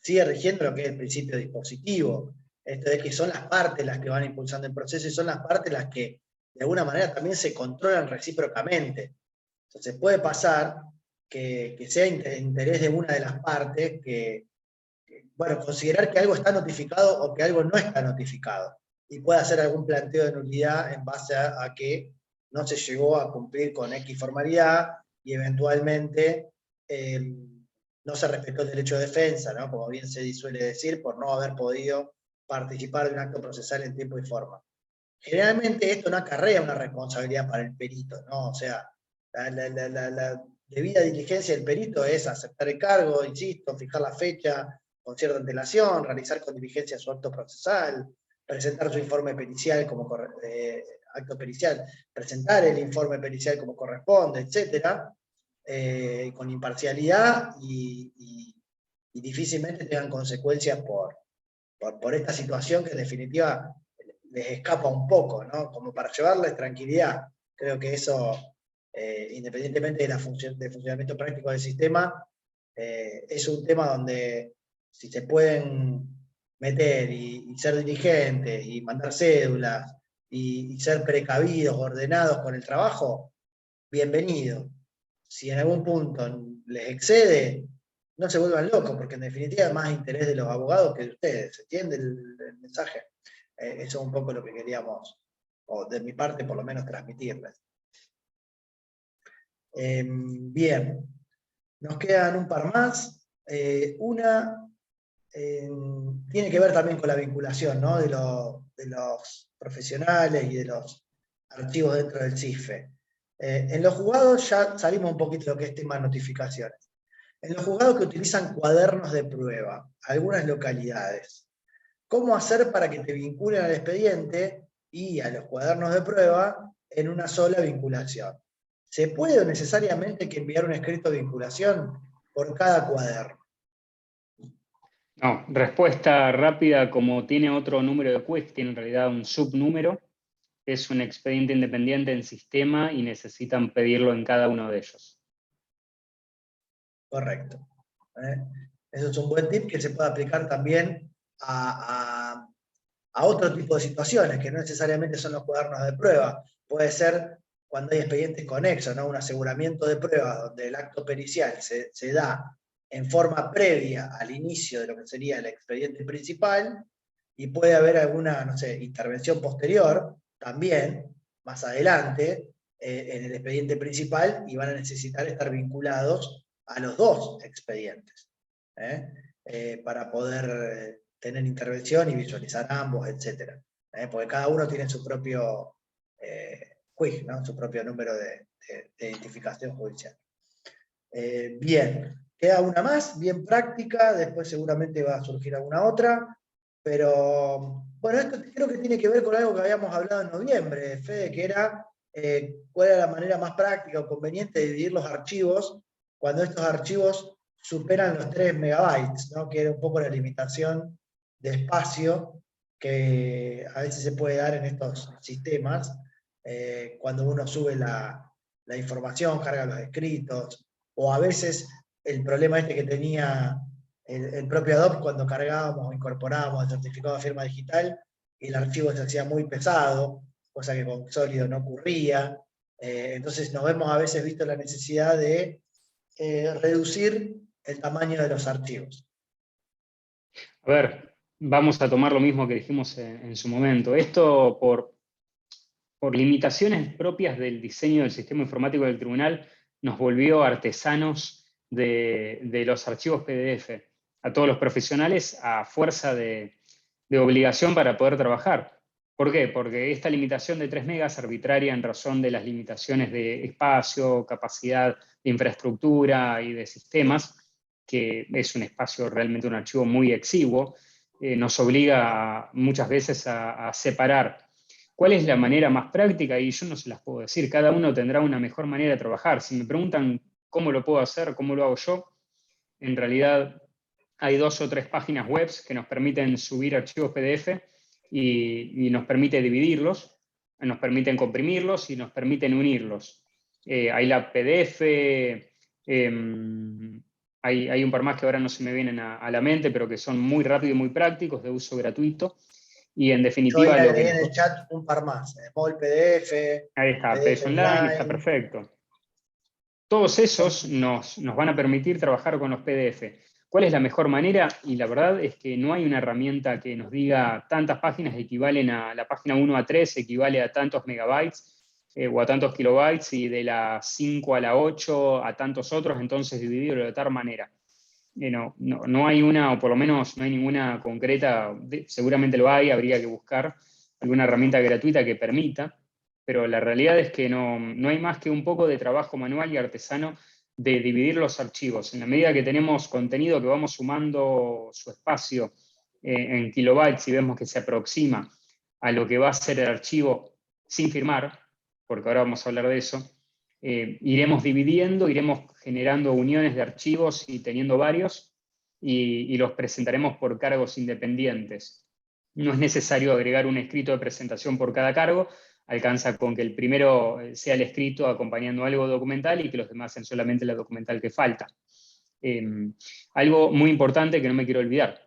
S2: sigue rigiendo lo que es el principio dispositivo. Esto es que son las partes las que van impulsando el proceso y son las partes las que de alguna manera también se controlan recíprocamente. Entonces puede pasar que sea interés de una de las partes bueno, considerar que algo está notificado o que algo no está notificado y puede hacer algún planteo de nulidad en base a que no se llegó a cumplir con X formalidad y eventualmente no se respetó el derecho de defensa, ¿no? Como bien se suele decir, por no haber podido participar de un acto procesal en tiempo y forma. generalmente esto no acarrea una responsabilidad para el perito, ¿no? O sea, la debida diligencia del perito es aceptar el cargo, insisto, fijar la fecha con cierta antelación, realizar con diligencia su acto procesal, presentar su informe pericial como acto pericial, presentar el informe pericial como corresponde, etcétera, con imparcialidad y difícilmente tengan consecuencias por esta situación que en definitiva les escapa un poco, ¿no? Como para llevarles tranquilidad. Creo que eso, independientemente de del funcionamiento práctico del sistema, es un tema donde si se pueden meter y ser dirigentes y mandar cédulas y ser precavidos, ordenados con el trabajo, bienvenido. Si en algún punto les excede, no se vuelvan locos, porque en definitiva es más interés de los abogados que de ustedes. ¿Se entiende el mensaje? Eso es un poco lo que queríamos, o de mi parte por lo menos, transmitirles. Bien, nos quedan un par más. Una tiene que ver también con la vinculación, ¿no? de los profesionales y de los archivos dentro del CIFE. En los juzgados ya salimos un poquito de lo que es tema de notificaciones. En los juzgados que utilizan cuadernos de prueba, algunas localidades, ¿cómo hacer para que te vinculen al expediente y a los cuadernos de prueba en una sola vinculación? ¿Se puede necesariamente que enviar un escrito de vinculación por cada cuaderno?
S3: No, respuesta rápida, como tiene otro número de quest, tiene en realidad un subnúmero, es un expediente independiente en sistema y necesitan pedirlo en cada uno de ellos.
S2: Correcto. Eso es un buen tip que se puede aplicar también a otro tipo de situaciones, que no necesariamente son los cuadernos de prueba. Puede ser cuando hay expedientes conexos, ¿no? Un aseguramiento de prueba donde el acto pericial se da en forma previa al inicio de lo que sería el expediente principal, y puede haber alguna, no sé, intervención posterior, también, más adelante, en el expediente principal, y van a necesitar estar vinculados a los dos expedientes, para poder tener intervención y visualizar ambos, etc. Porque cada uno tiene su propio quiz, ¿no? Su propio número de identificación judicial. Bien, queda una más, bien práctica, después seguramente va a surgir alguna otra, pero bueno, esto creo que tiene que ver con algo que habíamos hablado en noviembre, Fede, que era cuál era la manera más práctica o conveniente de dividir los archivos cuando estos archivos superan los 3 megabytes, ¿no? Que era un poco la limitación de espacio que a veces se puede dar en estos sistemas, cuando uno sube la información, carga los escritos, o a veces el problema este que tenía el propio Adobe cuando cargábamos o incorporábamos el certificado de firma digital, el archivo se hacía muy pesado, cosa que con Sólido no ocurría. Entonces nos vemos a veces visto la necesidad de reducir el tamaño de los archivos.
S3: A ver, vamos a tomar lo mismo que dijimos en su momento. Esto por limitaciones propias del diseño del sistema informático del tribunal nos volvió artesanos de los archivos PDF. A todos los profesionales a fuerza de obligación para poder trabajar. ¿Por qué? Porque esta limitación de 3 megas arbitraria en razón de las limitaciones de espacio, capacidad de infraestructura y de sistemas, que es un espacio realmente un archivo muy exiguo, nos obliga muchas veces a separar. ¿Cuál es la manera más práctica? Y yo no se las puedo decir, cada uno tendrá una mejor manera de trabajar. Si me preguntan cómo lo puedo hacer, cómo lo hago yo, en realidad hay 2 o 3 páginas web que nos permiten subir archivos PDF y nos permite dividirlos, nos permiten comprimirlos y nos permiten unirlos. Hay la PDF, hay un par más que ahora no se me vienen a la mente, pero que son muy rápidos y muy prácticos, de uso gratuito. Y en definitiva...
S2: Yo agregué en el chat un par más, Small PDF.
S3: Ahí está,
S2: PDF
S3: PDF Online, está perfecto. Todos esos nos van a permitir trabajar con los PDF. ¿Cuál es la mejor manera? Y la verdad es que no hay una herramienta que nos diga tantas páginas equivalen a la página 1 a 3, equivale a tantos megabytes o a tantos kilobytes, y de la 5 a la 8 a tantos otros, entonces dividirlo de tal manera. No hay una, o por lo menos no hay ninguna concreta, seguramente lo hay, habría que buscar, alguna herramienta gratuita que permita, pero la realidad es que no hay más que un poco de trabajo manual y artesano de dividir los archivos. En la medida que tenemos contenido que vamos sumando su espacio en kilobytes y vemos que se aproxima a lo que va a ser el archivo sin firmar, porque ahora vamos a hablar de eso, iremos dividiendo, iremos generando uniones de archivos y teniendo varios, y los presentaremos por cargos independientes. No es necesario agregar un escrito de presentación por cada cargo, alcanza con que el primero sea el escrito acompañando algo documental y que los demás sean solamente la documental que falta. Algo muy importante que no me quiero olvidar.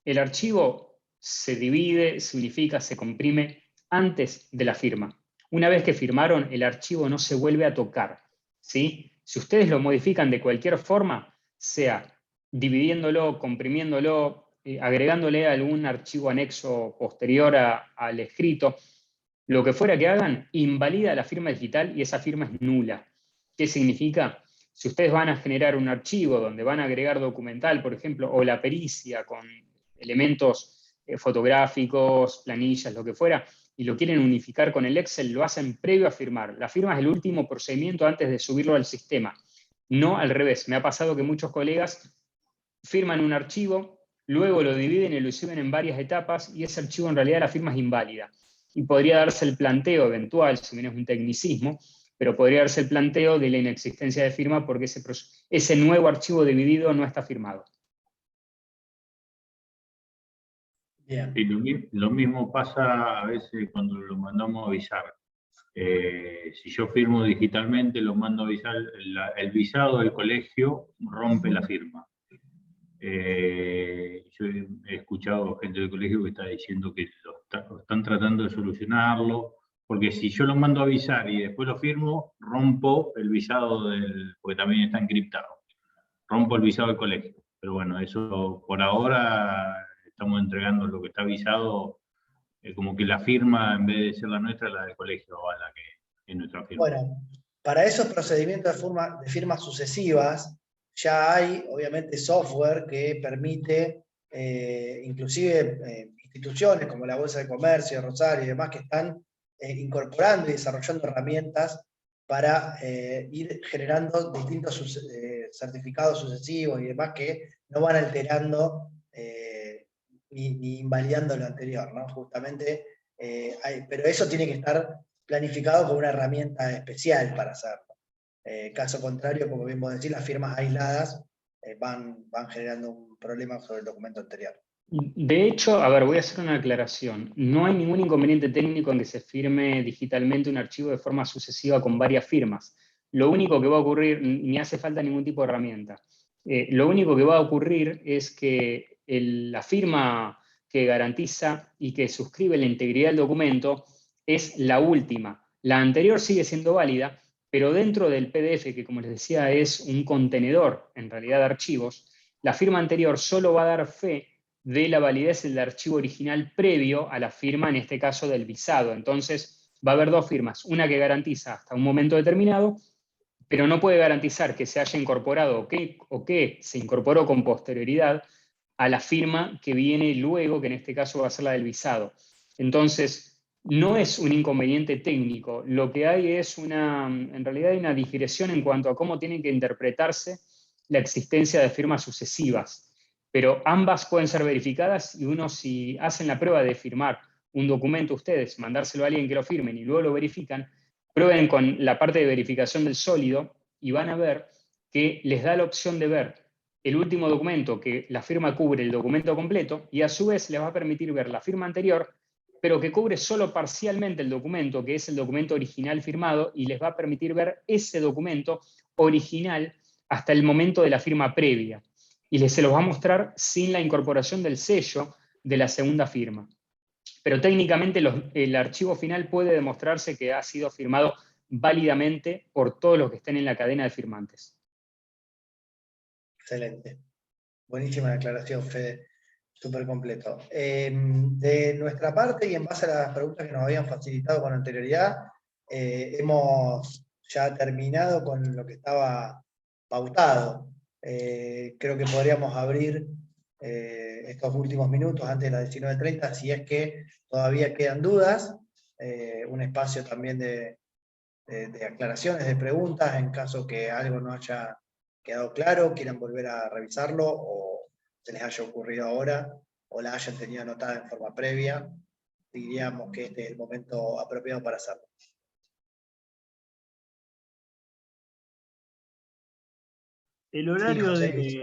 S3: El archivo se divide, se unifica, se comprime antes de la firma. Una vez que firmaron, el archivo no se vuelve a tocar, ¿sí? Si ustedes lo modifican de cualquier forma, sea dividiéndolo, comprimiéndolo, agregándole algún archivo anexo posterior al escrito, lo que fuera que hagan, invalida la firma digital y esa firma es nula. ¿Qué significa? Si ustedes van a generar un archivo donde van a agregar documental, por ejemplo, o la pericia con elementos fotográficos, planillas, lo que fuera, y lo quieren unificar con el Excel, lo hacen previo a firmar. La firma es el último procedimiento antes de subirlo al sistema, no al revés. Me ha pasado que muchos colegas firman un archivo, luego lo dividen y lo suben en varias etapas, y ese archivo en realidad la firma es inválida. Y podría darse el planteo eventual, si bien es un tecnicismo, pero podría darse el planteo de la inexistencia de firma porque ese nuevo archivo dividido no está firmado.
S2: Bien.
S4: Y lo mismo pasa a veces cuando lo mandamos a avisar. Si yo firmo digitalmente, lo mando a avisar, el visado del colegio rompe la firma. Yo he escuchado gente del colegio que está diciendo que lo están tratando de solucionarlo, porque si yo lo mando a avisar y después lo firmo, rompo el visado porque también está encriptado. Rompo el visado del colegio. Pero bueno, eso por ahora estamos entregando lo que está avisado, como que la firma, en vez de ser la nuestra, la del colegio, a la que es nuestra firma.
S2: Bueno, para esos procedimientos de firmas sucesivas, ya hay, obviamente, software que permite, inclusive instituciones como la Bolsa de Comercio, Rosario y demás, que están incorporando y desarrollando herramientas para ir generando distintos certificados sucesivos y demás que no van alterando ni invalidando lo anterior, ¿no? Justamente, pero eso tiene que estar planificado con una herramienta especial para hacerlo. Caso contrario, como bien vos decís, las firmas aisladas van generando un problema sobre el documento anterior.
S3: De hecho, a ver, voy a hacer una aclaración. No hay ningún inconveniente técnico en que se firme digitalmente un archivo de forma sucesiva con varias firmas. Lo único que va a ocurrir, ni hace falta ningún tipo de herramienta. Lo único que va a ocurrir es que la firma que garantiza y que suscribe la integridad del documento es la última. La anterior sigue siendo válida, pero dentro del PDF, que como les decía es un contenedor en realidad de archivos, la firma anterior solo va a dar fe de la validez del archivo original previo a la firma, en este caso del visado. Entonces va a haber dos firmas, una que garantiza hasta un momento determinado, pero no puede garantizar que se haya incorporado o que se incorporó con posterioridad a la firma que viene luego, que en este caso va a ser la del visado. Entonces, no es un inconveniente técnico, lo que hay es en realidad hay una digresión en cuanto a cómo tienen que interpretarse la existencia de firmas sucesivas, pero ambas pueden ser verificadas y uno, si hacen la prueba de firmar un documento ustedes, mandárselo a alguien que lo firmen y luego lo verifican, prueben con la parte de verificación del sólido y van a ver que les da la opción de ver el último documento, que la firma cubre el documento completo, y a su vez les va a permitir ver la firma anterior, pero que cubre solo parcialmente el documento, que es el documento original firmado, y les va a permitir ver ese documento original hasta el momento de la firma previa. Y se los va a mostrar sin la incorporación del sello de la segunda firma. Pero técnicamente el archivo final puede demostrarse que ha sido firmado válidamente por todos los que estén en la cadena de firmantes.
S2: Excelente. Buenísima declaración, Fede. Súper completo. De nuestra parte, y en base a las preguntas que nos habían facilitado con anterioridad, hemos ya terminado con lo que estaba pautado. Creo que podríamos abrir estos últimos minutos, antes de las 19:30, si es que todavía quedan dudas, un espacio también de aclaraciones, de preguntas, en caso que algo no haya quedado claro, quieran volver a revisarlo, o se les haya ocurrido ahora, o la hayan tenido anotada en forma previa, diríamos que este es el momento apropiado para hacerlo.
S5: El horario
S2: José Luis.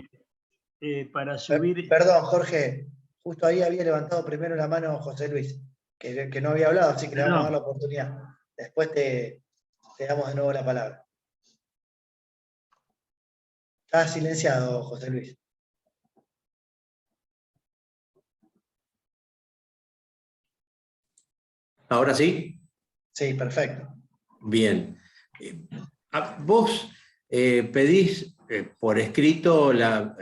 S5: para subir...
S2: Perdón, Jorge, justo ahí había levantado primero la mano José Luis, que no había hablado, así que le vamos a dar la oportunidad. Después te damos de nuevo la palabra. Está silenciado, José Luis.
S8: ¿Ahora sí?
S2: Sí, perfecto.
S8: Bien. Vos pedís por escrito la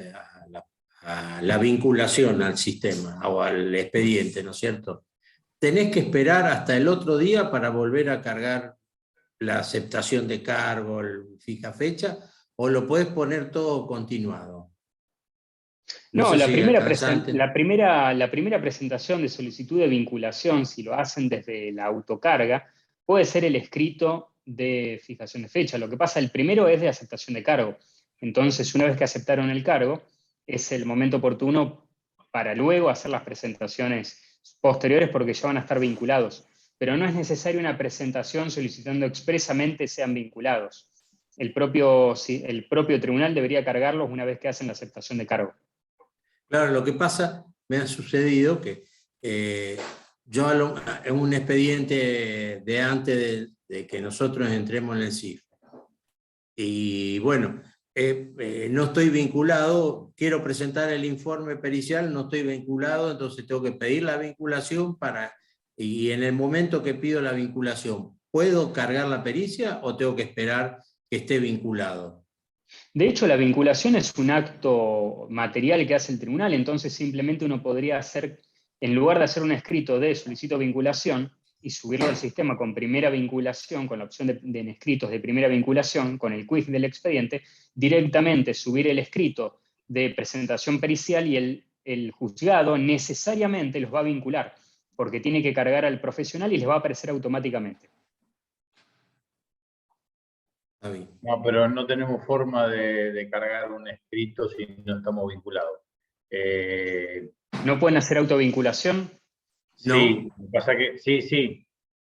S8: vinculación al sistema o al expediente, ¿no es cierto? ¿Tenés que esperar hasta el otro día para volver a cargar la aceptación de cargo, fija fecha, o lo podés poner todo continuado?
S3: No,
S8: sé
S3: la,
S8: si
S3: primera
S8: alcanza antes.
S3: la primera presentación de solicitud de vinculación, si lo hacen desde la autocarga, puede ser el escrito de fijación de fecha. Lo que pasa, el primero es de aceptación de cargo. Entonces, una vez que aceptaron el cargo, es el momento oportuno para luego hacer las presentaciones posteriores porque ya van a estar vinculados. Pero no es necesaria una presentación solicitando expresamente sean vinculados. El propio tribunal debería cargarlos una vez que hacen la aceptación de cargo.
S8: Claro, lo que pasa, me ha sucedido que yo en un expediente de antes de que nosotros entremos en el CIF, y bueno, no estoy vinculado, quiero presentar el informe pericial, no estoy vinculado, entonces tengo que pedir la vinculación y en el momento que pido la vinculación, ¿puedo cargar la pericia o tengo que esperar que esté vinculado?
S3: De hecho, la vinculación es un acto material que hace el tribunal, entonces simplemente uno podría hacer, en lugar de hacer un escrito de solicito vinculación y subirlo al sistema con primera vinculación, con la opción de en escritos de primera vinculación, con el quiz del expediente, directamente subir el escrito de presentación pericial y el juzgado necesariamente los va a vincular, porque tiene que cargar al profesional y les va a aparecer automáticamente.
S4: No, pero no tenemos forma de cargar un escrito si no estamos vinculados.
S3: ¿No pueden hacer autovinculación?
S4: Sí, lo que pasa que sí.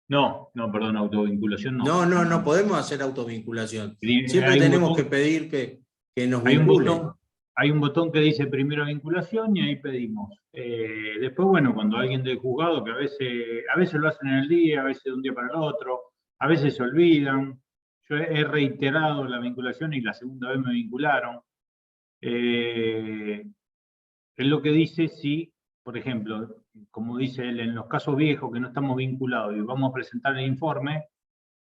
S4: No, perdón, autovinculación no.
S8: No podemos hacer autovinculación. Siempre tenemos que pedir que nos vinculen.
S4: Hay un botón que dice primera vinculación y ahí pedimos. Después, bueno, cuando alguien del juzgado, que a veces lo hacen en el día, a veces de un día para el otro, a veces se olvidan. Yo he reiterado la vinculación y la segunda vez me vincularon. Es lo que dice si, por ejemplo, como dice él, en los casos viejos que no estamos vinculados y vamos a presentar el informe,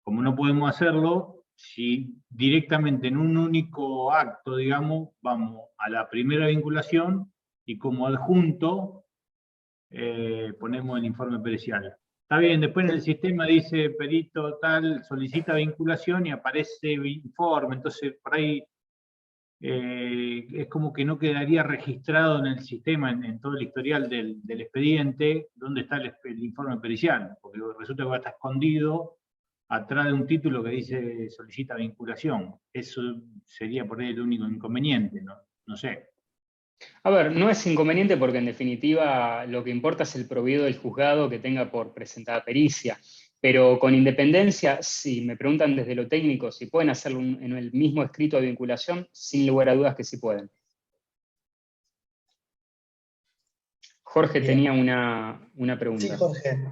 S4: como no podemos hacerlo, si directamente en un único acto, digamos, vamos a la primera vinculación y como adjunto ponemos el informe pericial. Está bien, después en el sistema dice perito tal, solicita vinculación y aparece informe, entonces por ahí es como que no quedaría registrado en el sistema, en todo el historial del expediente, dónde está el informe pericial, porque resulta que va a estar escondido atrás de un título que dice solicita vinculación. Eso sería por ahí el único inconveniente, no sé.
S3: A ver, no es inconveniente porque en definitiva lo que importa es el proveído del juzgado que tenga por presentada pericia. Pero con independencia, si me preguntan desde lo técnico si pueden hacerlo en el mismo escrito de vinculación, sin lugar a dudas que sí pueden. Jorge
S2: Bien.
S3: tenía una pregunta.
S2: Sí, Jorge.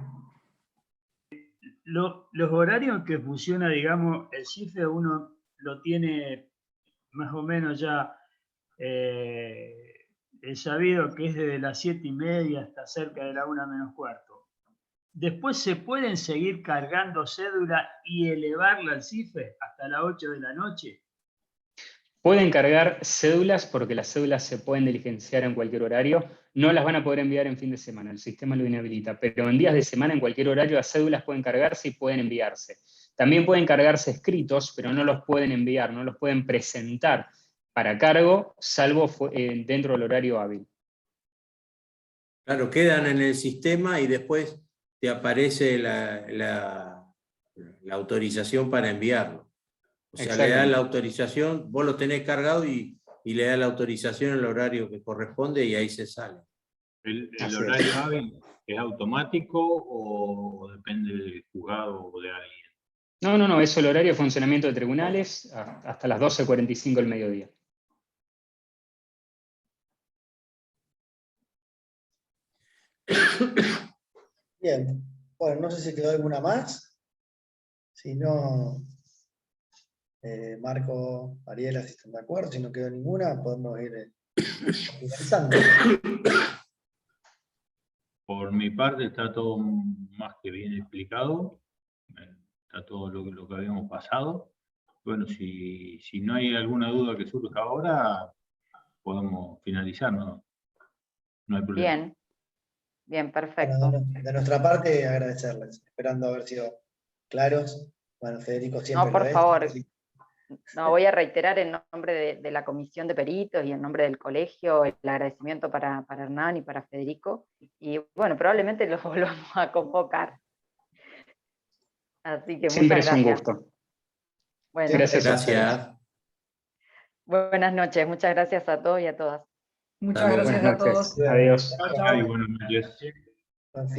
S5: Los horarios en que funciona, digamos, el CIFE uno lo tiene más o menos ya sabido que es desde las 7:30 hasta cerca de la 1:45. Después se pueden seguir cargando cédula y elevarla al CIFE hasta las 8 de la noche.
S3: Pueden cargar cédulas porque las cédulas se pueden diligenciar en cualquier horario. No las van a poder enviar en fin de semana, el sistema lo inhabilita. Pero en días de semana, en cualquier horario, las cédulas pueden cargarse y pueden enviarse. También pueden cargarse escritos, pero no los pueden enviar, no los pueden presentar para cargo, salvo dentro del horario hábil.
S8: Claro, quedan en el sistema y después te aparece la autorización para enviarlo. O sea, le das la autorización, vos lo tenés cargado y le das la autorización al horario que corresponde y ahí se sale.
S4: ¿El horario hábil es automático o depende del juzgado o de alguien?
S3: No, es el horario de funcionamiento de tribunales hasta las 12:45 del mediodía.
S2: Bien, bueno, no sé si quedó alguna más. Si no, Marco, Ariela, si están de acuerdo, si no quedó ninguna, podemos ir finalizando.
S4: Por mi parte está todo más que bien explicado, está todo lo que habíamos pasado. Bueno, si no hay alguna duda que surja ahora, podemos finalizar, ¿no? No hay problema.
S1: Bien, perfecto.
S2: Bueno, de nuestra parte, agradecerles, esperando haber sido claros. Bueno, Federico siempre
S1: No, por
S2: lo es.
S1: favor.
S2: Sí.
S1: No, voy a reiterar en nombre de la Comisión de Peritos y en nombre del colegio el agradecimiento para Hernán y para Federico. Y bueno, probablemente los volvamos a convocar. Así que
S3: Siempre
S1: muchas
S3: es un
S1: gracias.
S3: gusto.
S1: Bueno,
S3: Gracias a
S8: Gracias.
S1: buenas noches. Muchas gracias a todos y a todas.
S7: Muchas
S8: Hasta luego.
S7: gracias
S3: Buenas
S7: a todos.
S3: noches. Adiós.
S7: Chao,
S4: Ay,
S7: chao.
S4: buenas noches.
S2: Buen fin